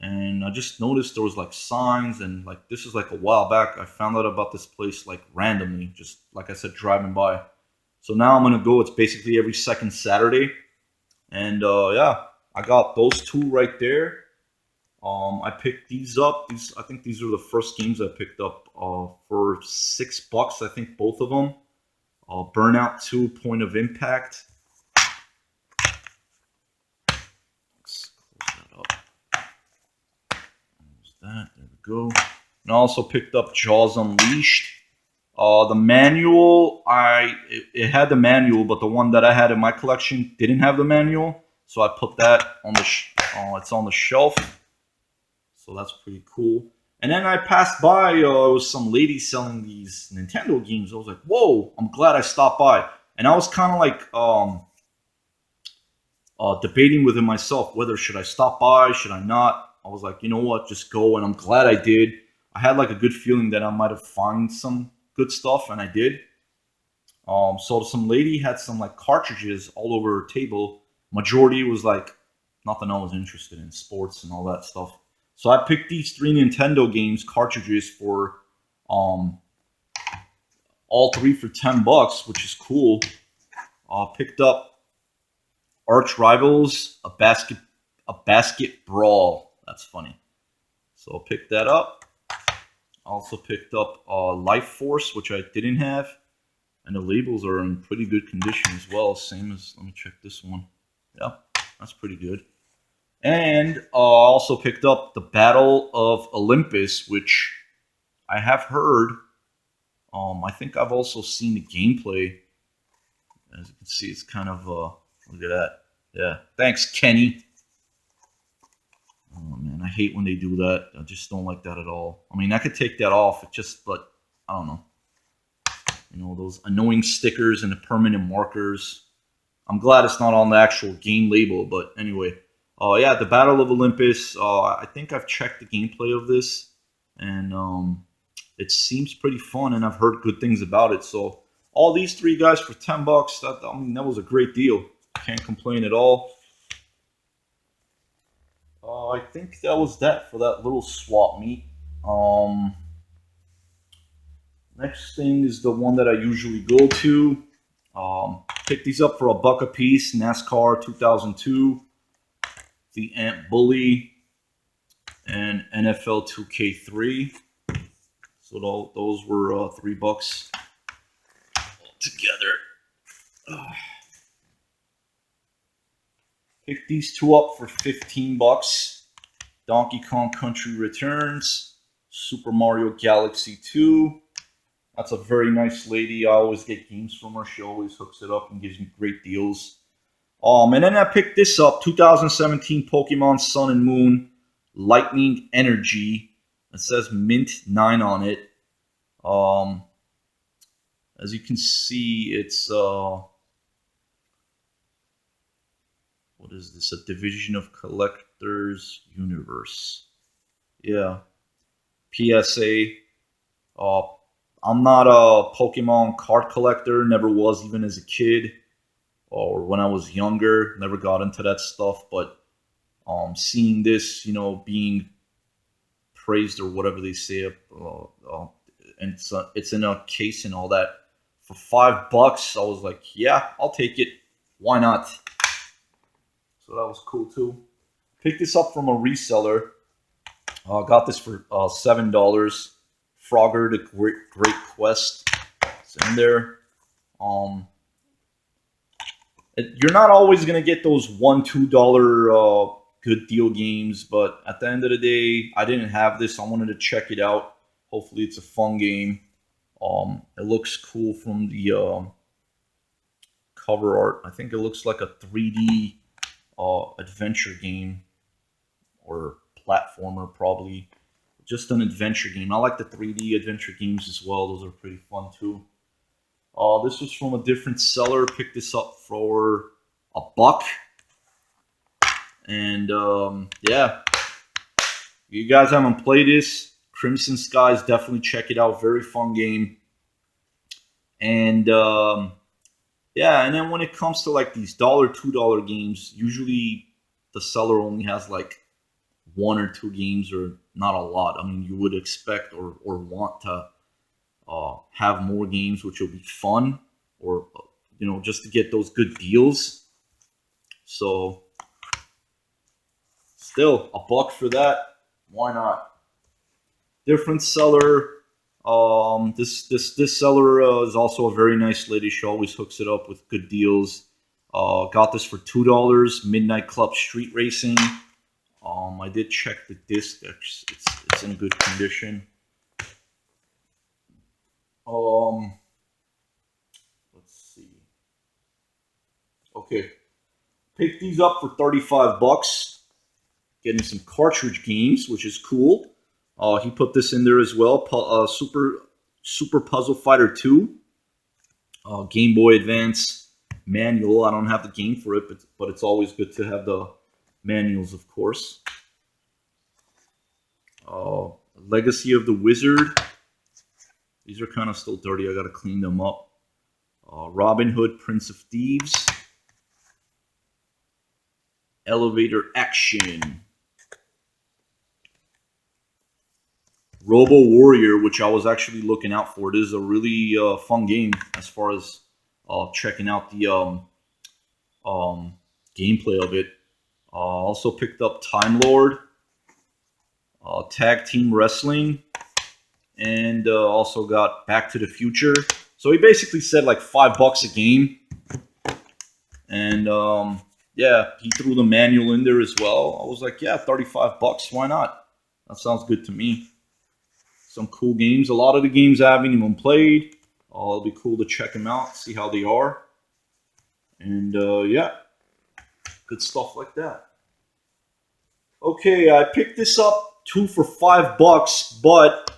and I just noticed there was like signs, and like this is like a while back. I found out about this place like randomly, just like I said, driving by. So now I'm gonna go. It's basically every second Saturday, and yeah, I got those two right there. I picked these up. These I think these are the first games I picked up for $6. I think both of them. Burnout 2, Point of Impact. Let's close that up. There's that. There we go. And I also picked up Jaws Unleashed. The manual, it had the manual, but the one that I had in my collection didn't have the manual, so I put that on the it's on the shelf. So that's pretty cool. And then I passed by, was some lady selling these Nintendo games. I was like, whoa, I'm glad I stopped by. And I was kind of like debating within myself whether should I stop by, should I not. I was like, you know what, just go. And I'm glad I did. I had like a good feeling that I might have found some good stuff, and I did. So some lady had some like cartridges all over her table. Majority was like nothing I was interested in, sports and all that stuff. So I picked these three Nintendo games cartridges for um, all three for $10, which is cool. Picked up Arch Rivals, a basket brawl. That's funny. So I picked that up. Also picked up Life Force, which I didn't have, and the labels are in pretty good condition as well. Same as, let me check this one. Yeah, that's pretty good. And also picked up the Battle of Olympus, which I have heard. I think I've also seen the gameplay. As you can see, it's kind of look at that. Yeah, thanks, Kenny. Oh man, I hate when they do that. I just don't like that at all. I mean, I could take that off. It just, but I don't know. You know, those annoying stickers and the permanent markers. I'm glad it's not on the actual game label, but anyway. Yeah, the Battle of Olympus. I think I've checked the gameplay of this, and it seems pretty fun, and I've heard good things about it. So all these three guys for $10. I mean, that was a great deal. Can't complain at all. I think that was that for that little swap meet. Um, Next thing is the one that I usually go to. Pick these up for a buck a piece. NASCAR 2002, the Ant Bully, and NFL 2K3. So those were $3 together. Pick these two up for $15. Donkey Kong Country Returns, Super Mario Galaxy 2. That's a very nice lady. I always get games from her. She always hooks it up and gives me great deals. And then I picked this up, 2017 Pokemon Sun and Moon Lightning Energy. It says Mint 9 on it. As you can see, it's what is this? A Division of Collectors Universe. Yeah. PSA. Uh, I'm not a Pokemon card collector. Never was, even as a kid or when I was younger. Never got into that stuff. But seeing this, you know, being praised or whatever they say, and it's in a case and all that for $5, I was like, yeah, I'll take it. Why not? So that was cool too. Picked this up from a reseller. Got this for $7. Frogger, the Great Quest. It's in there. You're not always gonna get those $1, $2 good deal games, but at the end of the day, I didn't have this. I wanted to check it out. Hopefully, it's a fun game. It looks cool from the cover art. I think it looks like a 3D adventure game or platformer, probably. Just an adventure game. I like the 3D adventure games as well. Those are pretty fun too. This was from a different seller. Picked this up for $1. And yeah, you guys haven't played this, Crimson Skies, definitely check it out. Very fun game. And yeah, and then when it comes to like these $1, $2 games, usually the seller only has like one or two games, or not a lot. I mean, you would expect or want to have more games, which will be fun, or just to get those good deals. So still $1 for that. Why not? Different seller. This seller is also a very nice lady. She always hooks it up with good deals. Got this for $2. Midnight Club Street Racing. I did check the disc. It's in good condition. Let's see. Okay, picked these up for $35. Getting some cartridge games, which is cool. He put this in there as well. Super Puzzle Fighter 2. Game Boy Advance manual. I don't have the game for it, but it's always good to have the manuals, of course. Legacy of the Wizard. These are kind of still dirty. I got to clean them up. Robin Hood, Prince of Thieves. Elevator Action. Robo Warrior, which I was actually looking out for. It is a really fun game as far as checking out the gameplay of it. Also picked up Time Lord, Tag Team Wrestling, and also got Back to the Future. So he basically said like $5 a game, and yeah, he threw the manual in there as well. I was like, yeah, $35, why not? That sounds good to me. Some cool games. A lot of the games I haven't even played. It'll be cool to check them out, see how they are. And yeah, good stuff like that. Okay, I picked this up too for $5, but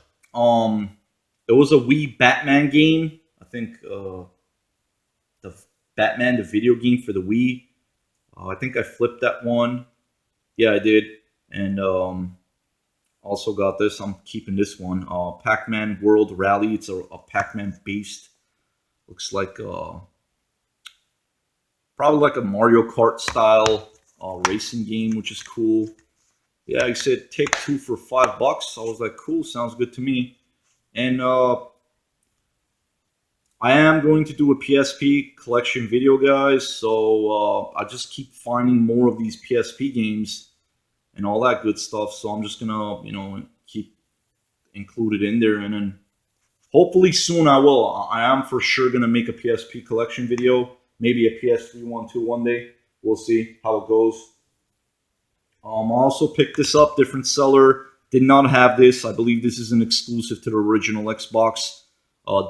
it was a Wii Batman game. I think the Batman, the video game for the Wii. I think I flipped that one. Yeah, I did. And also got this. I'm keeping this one. Pac-Man World Rally. It's a Pac-Man based. Looks like probably like a Mario Kart style racing game, which is cool. Yeah, he said take two for $5. I was like, cool, sounds good to me. And I am going to do a PSP collection video, guys. So I just keep finding more of these PSP games and all that good stuff. So I'm just gonna, keep included in there, and then hopefully soon I will. I am for sure gonna make a PSP collection video, maybe a PS3 one too one day. We'll see how it goes. I also picked this up, different seller. Did not have this. I believe this is an exclusive to the original Xbox.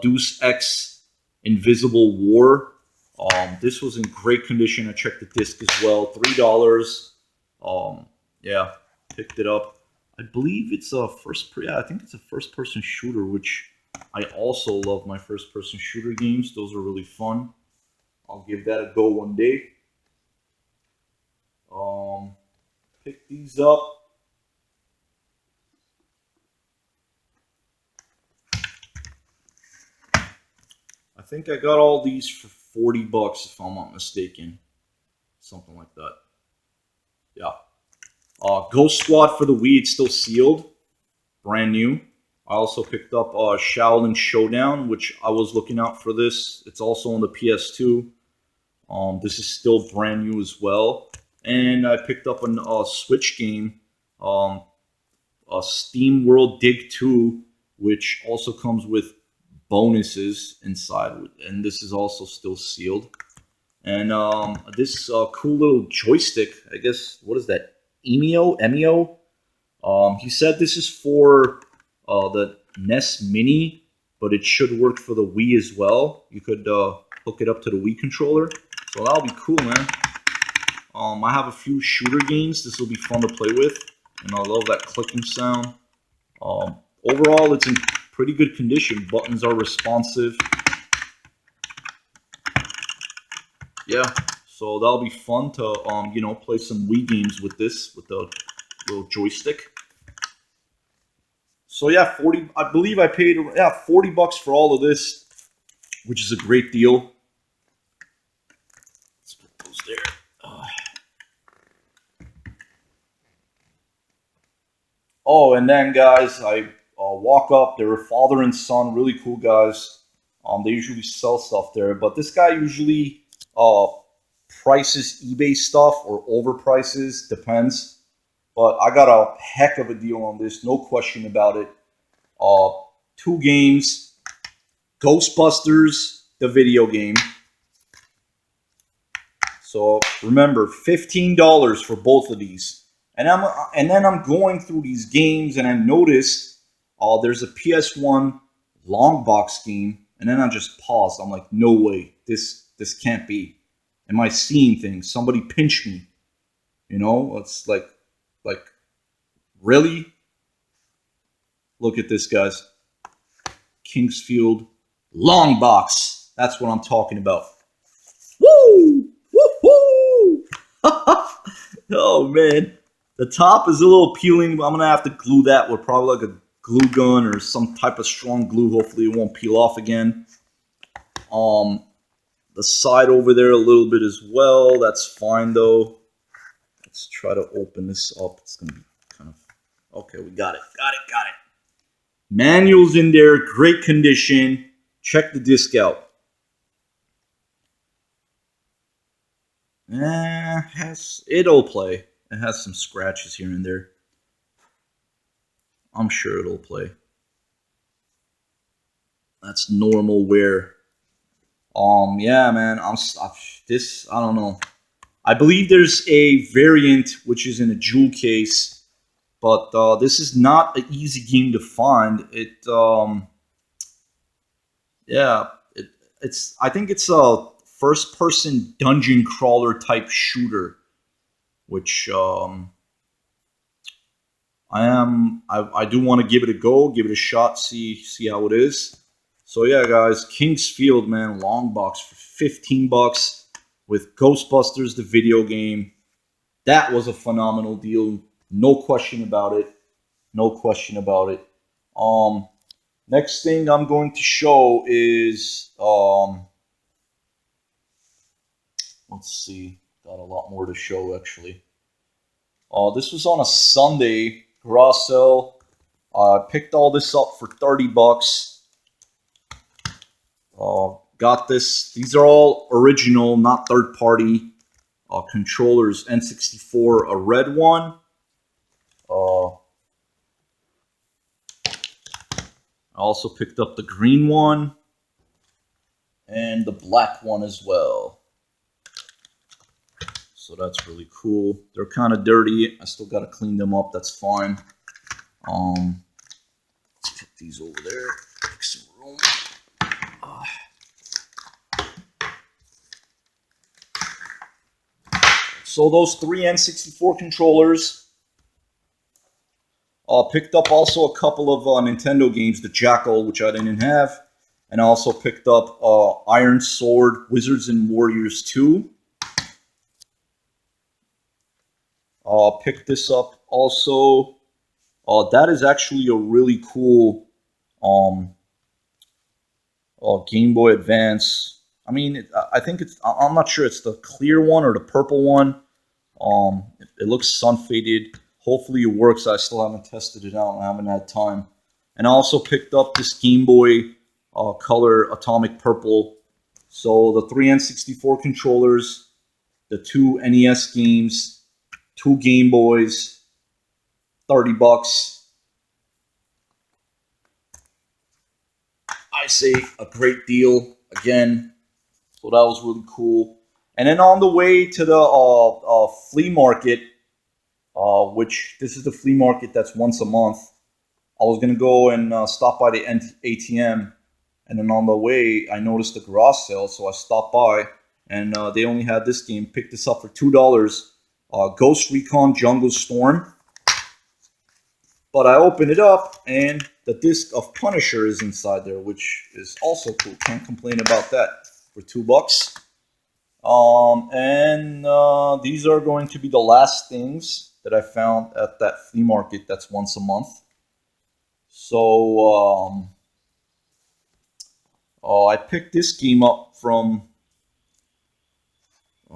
Deus Ex Invisible War. This was in great condition. I checked the disc as well. $3. Yeah, picked it up. I believe it's a I think it's a first-person shooter, which I also love my first-person shooter games. Those are really fun. I'll give that a go one day. Pick these up. I think I got all these for $40, if I'm not mistaken. Something like that. Yeah. Ghost Squad for the Wii, it's still sealed. Brand new. I also picked up Shaolin Showdown, which I was looking out for this. It's also on the PS2. This is still brand new as well. And I picked up a Switch game, Steam World Dig 2, which also comes with bonuses inside. And this is also still sealed. And this cool little joystick, I guess, what is that? Emio. He said this is for the NES Mini, but it should work for the Wii as well. You could hook it up to the Wii controller. So that'll be cool, man. I have a few shooter games. This will be fun to play with, and I love that clicking sound. Overall, it's in pretty good condition. Buttons are responsive. Yeah, so that'll be fun to play some Wii games with this with the little joystick. So yeah, 40. I believe I paid $40 for all of this, which is a great deal. Let's put those there. Oh, and then guys, I walk up. They're a father and son, really cool guys. They usually sell stuff there, but this guy usually uh, prices eBay stuff or overprices, depends. But I got a heck of a deal on this, no question about it. Uh, Two games, Ghostbusters, the video game. So remember, $15 for both of these. And then I'm going through these games and I noticed there's a PS1 long box game, and then I just paused. I'm like, no way, this can't be. Am I seeing things? Somebody pinch me. It's like really? Look at this, guys. Kingsfield long box. That's what I'm talking about. Woo! Woo-hoo! Oh man. The top is a little peeling. I'm gonna have to glue that with probably like a glue gun or some type of strong glue. Hopefully it won't peel off again. The side over there a little bit as well. That's fine though. Let's try to open this up. It's gonna be kind of okay. We got it. Got it. Manual's in there, great condition. Check the disc out. It'll play. It has some scratches here and there. I'm sure it'll play. That's normal wear. Yeah, man. I don't know. I believe there's a variant which is in a jewel case, but this is not an easy game to find. I think it's a first-person dungeon crawler type shooter, which I do want to give it a go, give it a shot, see how it is. So yeah, guys, Kingsfield, man, long box for $15 with Ghostbusters, the video game. That was a phenomenal deal, no question about it. No question about it. Next thing I'm going to show is let's see, got a lot more to show actually. This was on a Sunday garage sale. I picked all this up for $30. Got this. These are all original, not third party controllers. N64, a red one. I also picked up the green one and the black one as well. So that's really cool. They're kind of dirty. I still got to clean them up. That's fine. Let's put these over there. Make some room. So those three N64 controllers. Picked up also a couple of Nintendo games, the Jackal, which I didn't have. And I also picked up Iron Sword, Wizards and Warriors 2. Picked this up also. That is actually a really cool Game Boy Advance. I mean, I think I'm not sure it's the clear one or the purple one. It looks sun faded. Hopefully it works. I still haven't tested it out. I haven't had time. And I also picked up this Game Boy Color Atomic Purple. So the three N64 controllers, the two NES games, two Game Boys, $30. I say a great deal again. So that was really cool. And then on the way to the flea market, which this is the flea market that's once a month, I was going to go and stop by the ATM. And then on the way, I noticed the garage sale. So I stopped by and they only had this game. Picked this up for $2. Ghost Recon Jungle Storm. But I opened it up, and the disc of Punisher is inside there, which is also cool. Can't complain about that for $2. And these are going to be the last things that I found at that flea market that's once a month. So I picked this game up from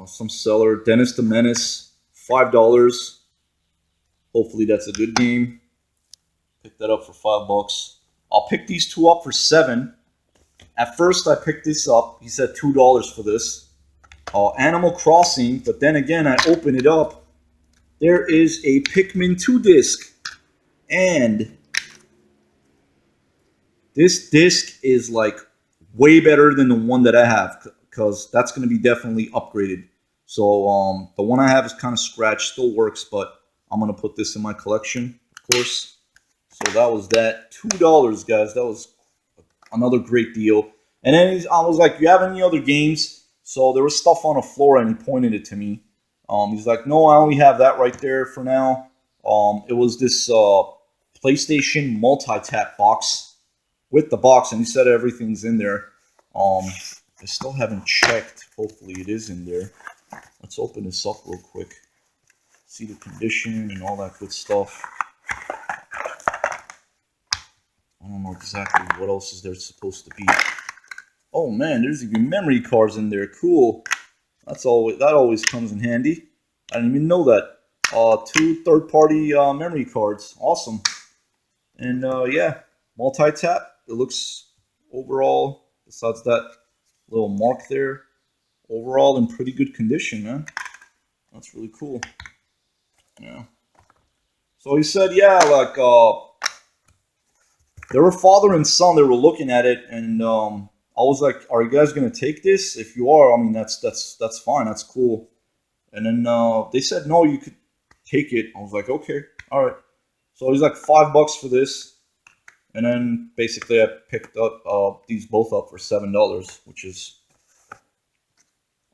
some seller, Dennis the Menace, $5. Hopefully that's a good game. Pick that up for $5. I'll pick these two up for $7. At first, I picked this up. He said $2 for this. Animal Crossing, but then again, I open it up. There is a Pikmin 2 disc, and this disc is like way better than the one that I have, because that's going to be definitely upgraded. So the one I have is kind of scratched, still works, but I'm going to put this in my collection, of course. So that was that. $2, guys. That was another great deal. And then I was like, you have any other games? So there was stuff on the floor, and he pointed it to me. He's like, no, I only have that right there for now. It was this PlayStation multi-tap box with the box, and he said everything's in there. I still haven't checked. Hopefully it is in there. Let's open this up real quick. See the condition and all that good stuff. I don't know exactly what else is there supposed to be. Oh man, there's even memory cards in there. Cool. That always comes in handy. I didn't even know that. 2 third-party memory cards. Awesome. And yeah, multi-tap. It looks overall, besides that little mark there, overall in pretty good condition, man. That's really cool. Yeah. So he said, yeah, like they were father and son. They were looking at it, and I was like, "Are you guys gonna take this? If you are, I mean, that's fine. That's cool." And then they said, "No, you could take it." I was like, "Okay, all right." So he's like $5 for this, and then basically I picked up these both up for $7, which is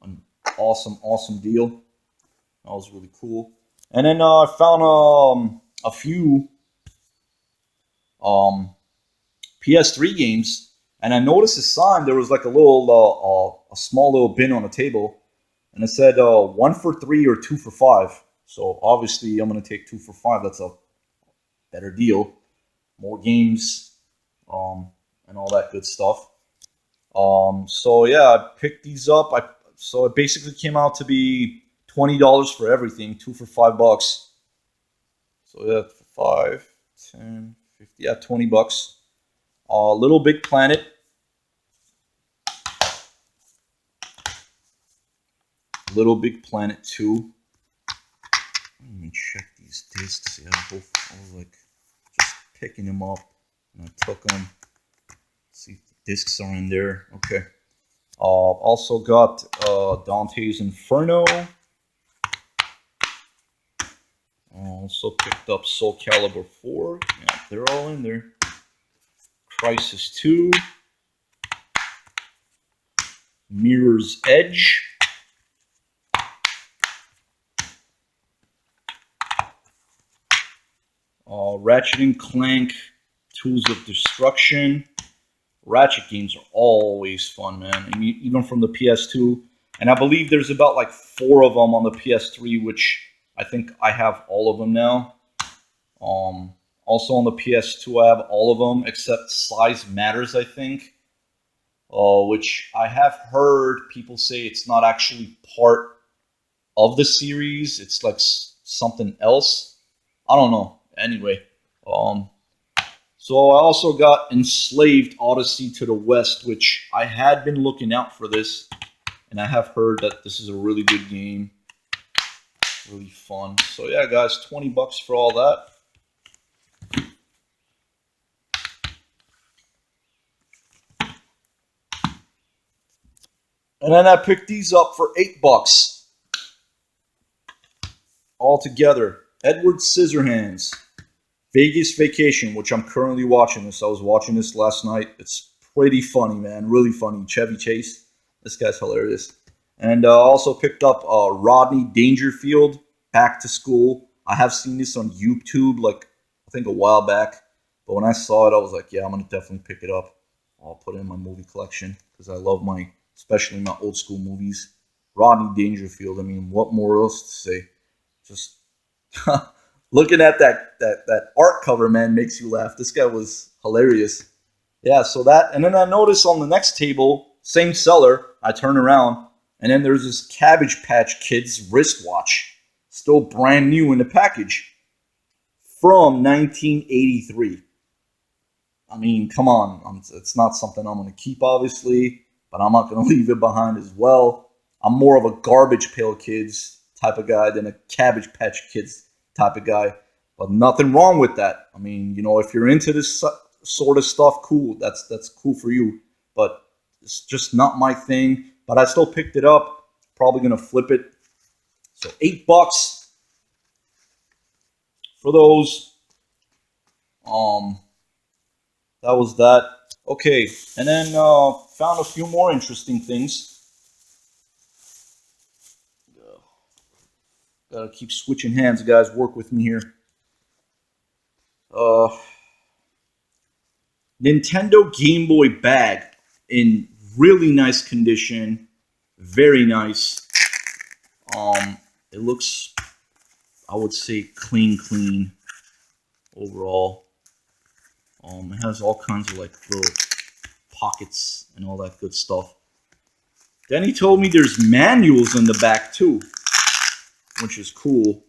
an awesome deal. That was really cool. And then I found a few PS3 games, and I noticed a sign. There was like a small little bin on the table, and it said 1 for 3 or 2 for 5. So obviously I'm gonna take 2 for 5. That's a better deal, more games, and all that good stuff. So yeah, I picked these up. So it basically came out to be $20 for everything, 2 for $5. So yeah, for 5, 10, 50, yeah, $20. Little Big Planet. Little Big Planet 2. Let me check these discs. Yeah, I was like just picking them up, and I took them. See if the discs are in there. Okay. Also got Dante's Inferno. Also picked up Soul Calibur 4. Yeah, they're all in there. Crisis 2. Mirror's Edge. Ratchet and Clank, Tools of Destruction. Ratchet games are always fun, man. I mean, even from the PS2. And I believe there's about like 4 of them on the PS3, which I think I have all of them now. Also on the PS2, I have all of them except Size Matters, I think. Which I have heard people say it's not actually part of the series. It's like something else. I don't know. Anyway, so I also got Enslaved Odyssey to the West, which I had been looking out for this, and I have heard that this is a really good game, really fun. So yeah, guys, $20 for all that. And then I picked these up for $8 all together. Edward Scissorhands, Vegas Vacation, which I'm currently watching this. I was watching this last night. It's pretty funny, man. Really funny. Chevy Chase. This guy's hilarious. And also picked up Rodney Dangerfield, Back to School. I have seen this on YouTube, like I think a while back. But when I saw it, I was like, yeah, I'm gonna definitely pick it up. I'll put it in my movie collection because I love especially my old school movies. Rodney Dangerfield. I mean, what more else to say? Just looking at that art cover, man, makes you laugh. This guy was hilarious. Yeah, so that, and then I notice on the next table, same seller. I turn around, and then there's this Cabbage Patch Kids wristwatch, still brand new in the package, from 1983. I mean, come on, it's not something I'm going to keep, obviously, but I'm not going to leave it behind as well. I'm more of a Garbage Pail Kids type of guy than a Cabbage Patch Kids type of guy. But nothing wrong with that. I mean, if you're into this sort of stuff, cool. That's cool for you. But it's just not my thing. But I still picked it up. Probably gonna flip it. So $8 for those. That was that. Okay, and then found a few more interesting things. Gotta keep switching hands, guys. Work with me here. Uh, Nintendo Game Boy bag in really nice condition, very nice. It looks, I would say, clean overall. It has all kinds of like little pockets and all that good stuff. Then he told me there's manuals in the back too, which is cool.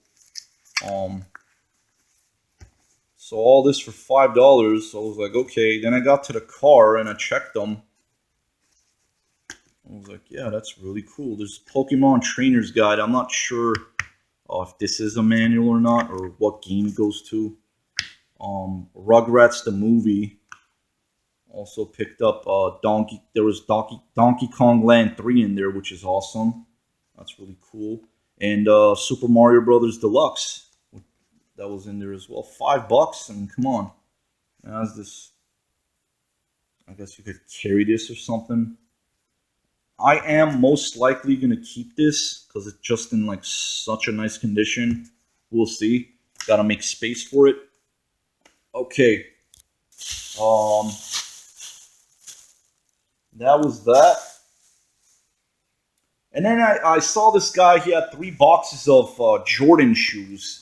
So all this for $5. So I was like, okay. Then I got to the car and I checked them. I was like, yeah, that's really cool. There's Pokemon Trainer's Guide. I'm not sure if this is a manual or not, or what game it goes to. Rugrats the movie. Also picked up There was Donkey Kong Land 3 in there, which is awesome. That's really cool. And Super Mario Brothers Deluxe. That was in there as well. $5. I mean, come on. It has this. I guess you could carry this or something. I am most likely gonna keep this because it's just in like such a nice condition. We'll see. Gotta make space for it. Okay. That was that. And then I saw this guy. He had 3 boxes of Jordan shoes.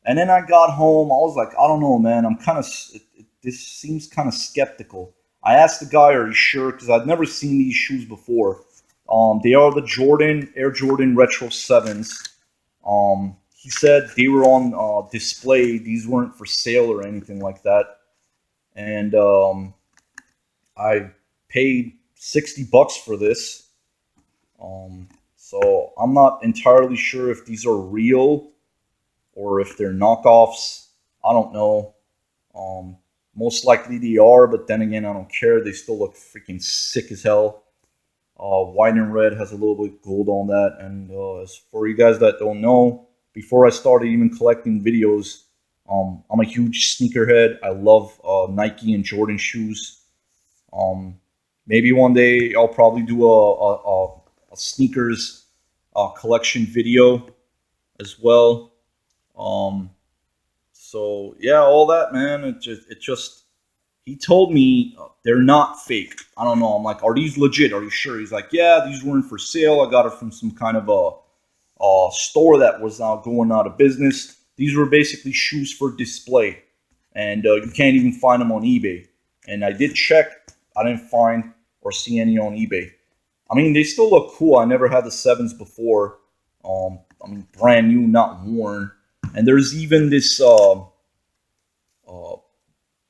And then I got home. I was like, I don't know, man. I'm kind of. This seems kind of skeptical. I asked the guy, "Are you sure?" Because I'd never seen these shoes before. They are the Air Jordan Retro 7s. He said they were on display. These weren't for sale or anything like that. And I paid $60 for this. So I'm not entirely sure if these are real or if they're knockoffs. I don't know. Most likely they are, but then again, I don't care. They still look freaking sick as hell. White and red has a little bit of gold on that. And as for you guys that don't know, before I started even collecting videos, I'm a huge sneakerhead. I love Nike and Jordan shoes. Maybe one day I'll probably do a sneakers collection video as well. So yeah, all that, man. It just he told me they're not fake. I don't know. I'm like, are these legit? Are you sure? He's like, yeah, these weren't for sale. I got it from some kind of a store that was now going out of business. These were basically shoes for display, and you can't even find them on eBay. And I did check. I didn't find or see any on eBay. I mean, they still look cool. I never had the 7s before. I mean, brand new, not worn. And there's even this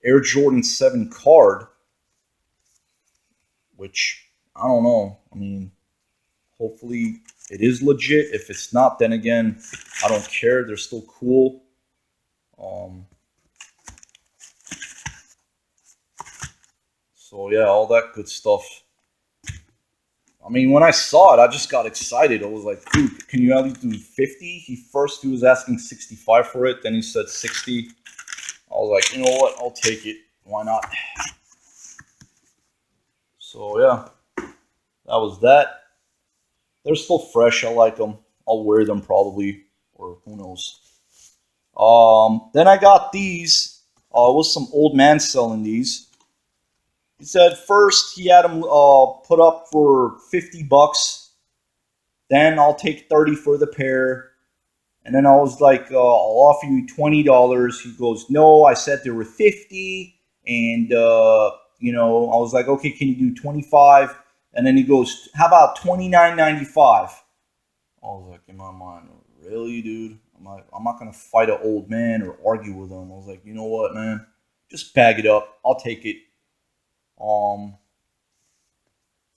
Air Jordan 7 card, which I don't know. I mean, hopefully it is legit. If it's not, then again, I don't care. They're still cool. So yeah, all that good stuff. I mean, when I saw it, I just got excited. I was like, dude, can you at least do 50? He was asking 65 for it. Then he said 60. I was like, you know what? I'll take it. Why not? So yeah, that was that. They're still fresh. I like them. I'll wear them probably, or who knows. Then I got these. It was some old man selling these. He said first he had them put up for $50. Then I'll take 30 for the pair. And then I was like, I'll offer you $20. He goes, no, I said there were 50. And, I was like, okay, can you do 25? And then he goes, how about 29.95? I was like, in my mind, really, dude? I'm not going to fight an old man or argue with him. I was like, you know what, man? Just bag it up. I'll take it. Um,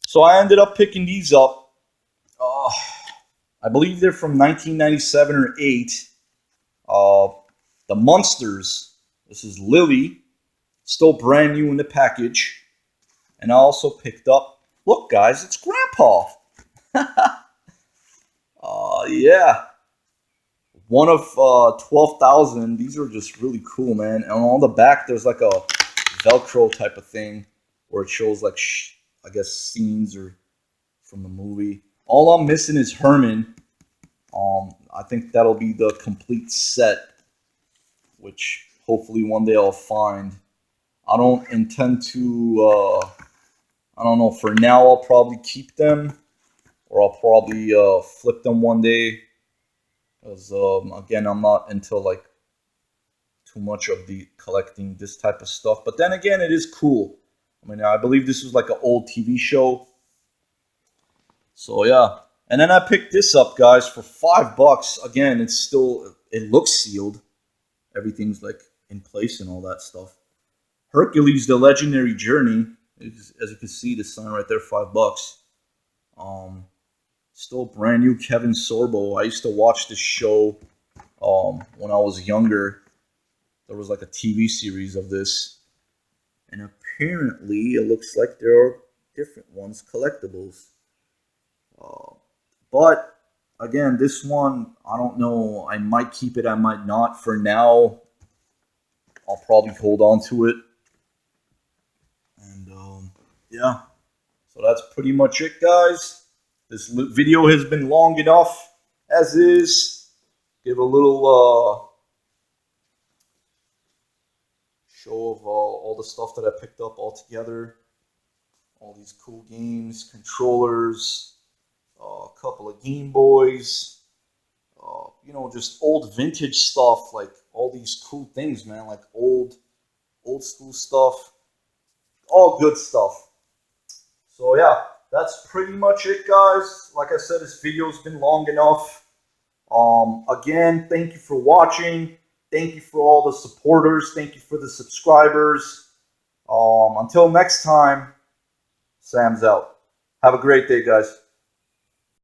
so I ended up picking these up. I believe they're from 1997 or 8. The Munsters. This is Lily. Still brand new in the package. And I also picked up, look guys, it's Grandpa. Yeah. One of 12,000. These are just really cool, man. And on the back, there's like a Velcro type of thing where it shows like, I guess, scenes or from the movie. All I'm missing is Herman. I think that'll be the complete set, which hopefully one day I'll find. I don't intend to, I don't know, for now I'll probably keep them, or I'll probably flip them one day. Because, again, I'm not into, like, too much of the collecting this type of stuff. But then again, it is cool. I mean, I believe this was like an old TV show. So, yeah. And then I picked this up, guys, for $5. Again, it's still, it looks sealed. Everything's, like, in place and all that stuff. Hercules, The Legendary Journey. As you can see, the sign right there, $5. Still brand new Kevin Sorbo. I used to watch this show when I was younger. There was like a TV series of this. And apparently it looks like there are different ones, collectibles. But again, this one, I don't know. I might keep it, I might not. For now, I'll probably hold on to it. And yeah, so that's pretty much it, guys. This video has been long enough as is. Give a little show of all the stuff that I picked up all together. All these cool games, controllers, a couple of Game Boys, just old vintage stuff, like all these cool things, man, like old school stuff, all good stuff. So yeah, that's pretty much it, guys. Like I said, this video's been long enough. Again, thank you for watching. Thank you for all the supporters. Thank you for the subscribers. Until next time, Sam's out. Have a great day, guys.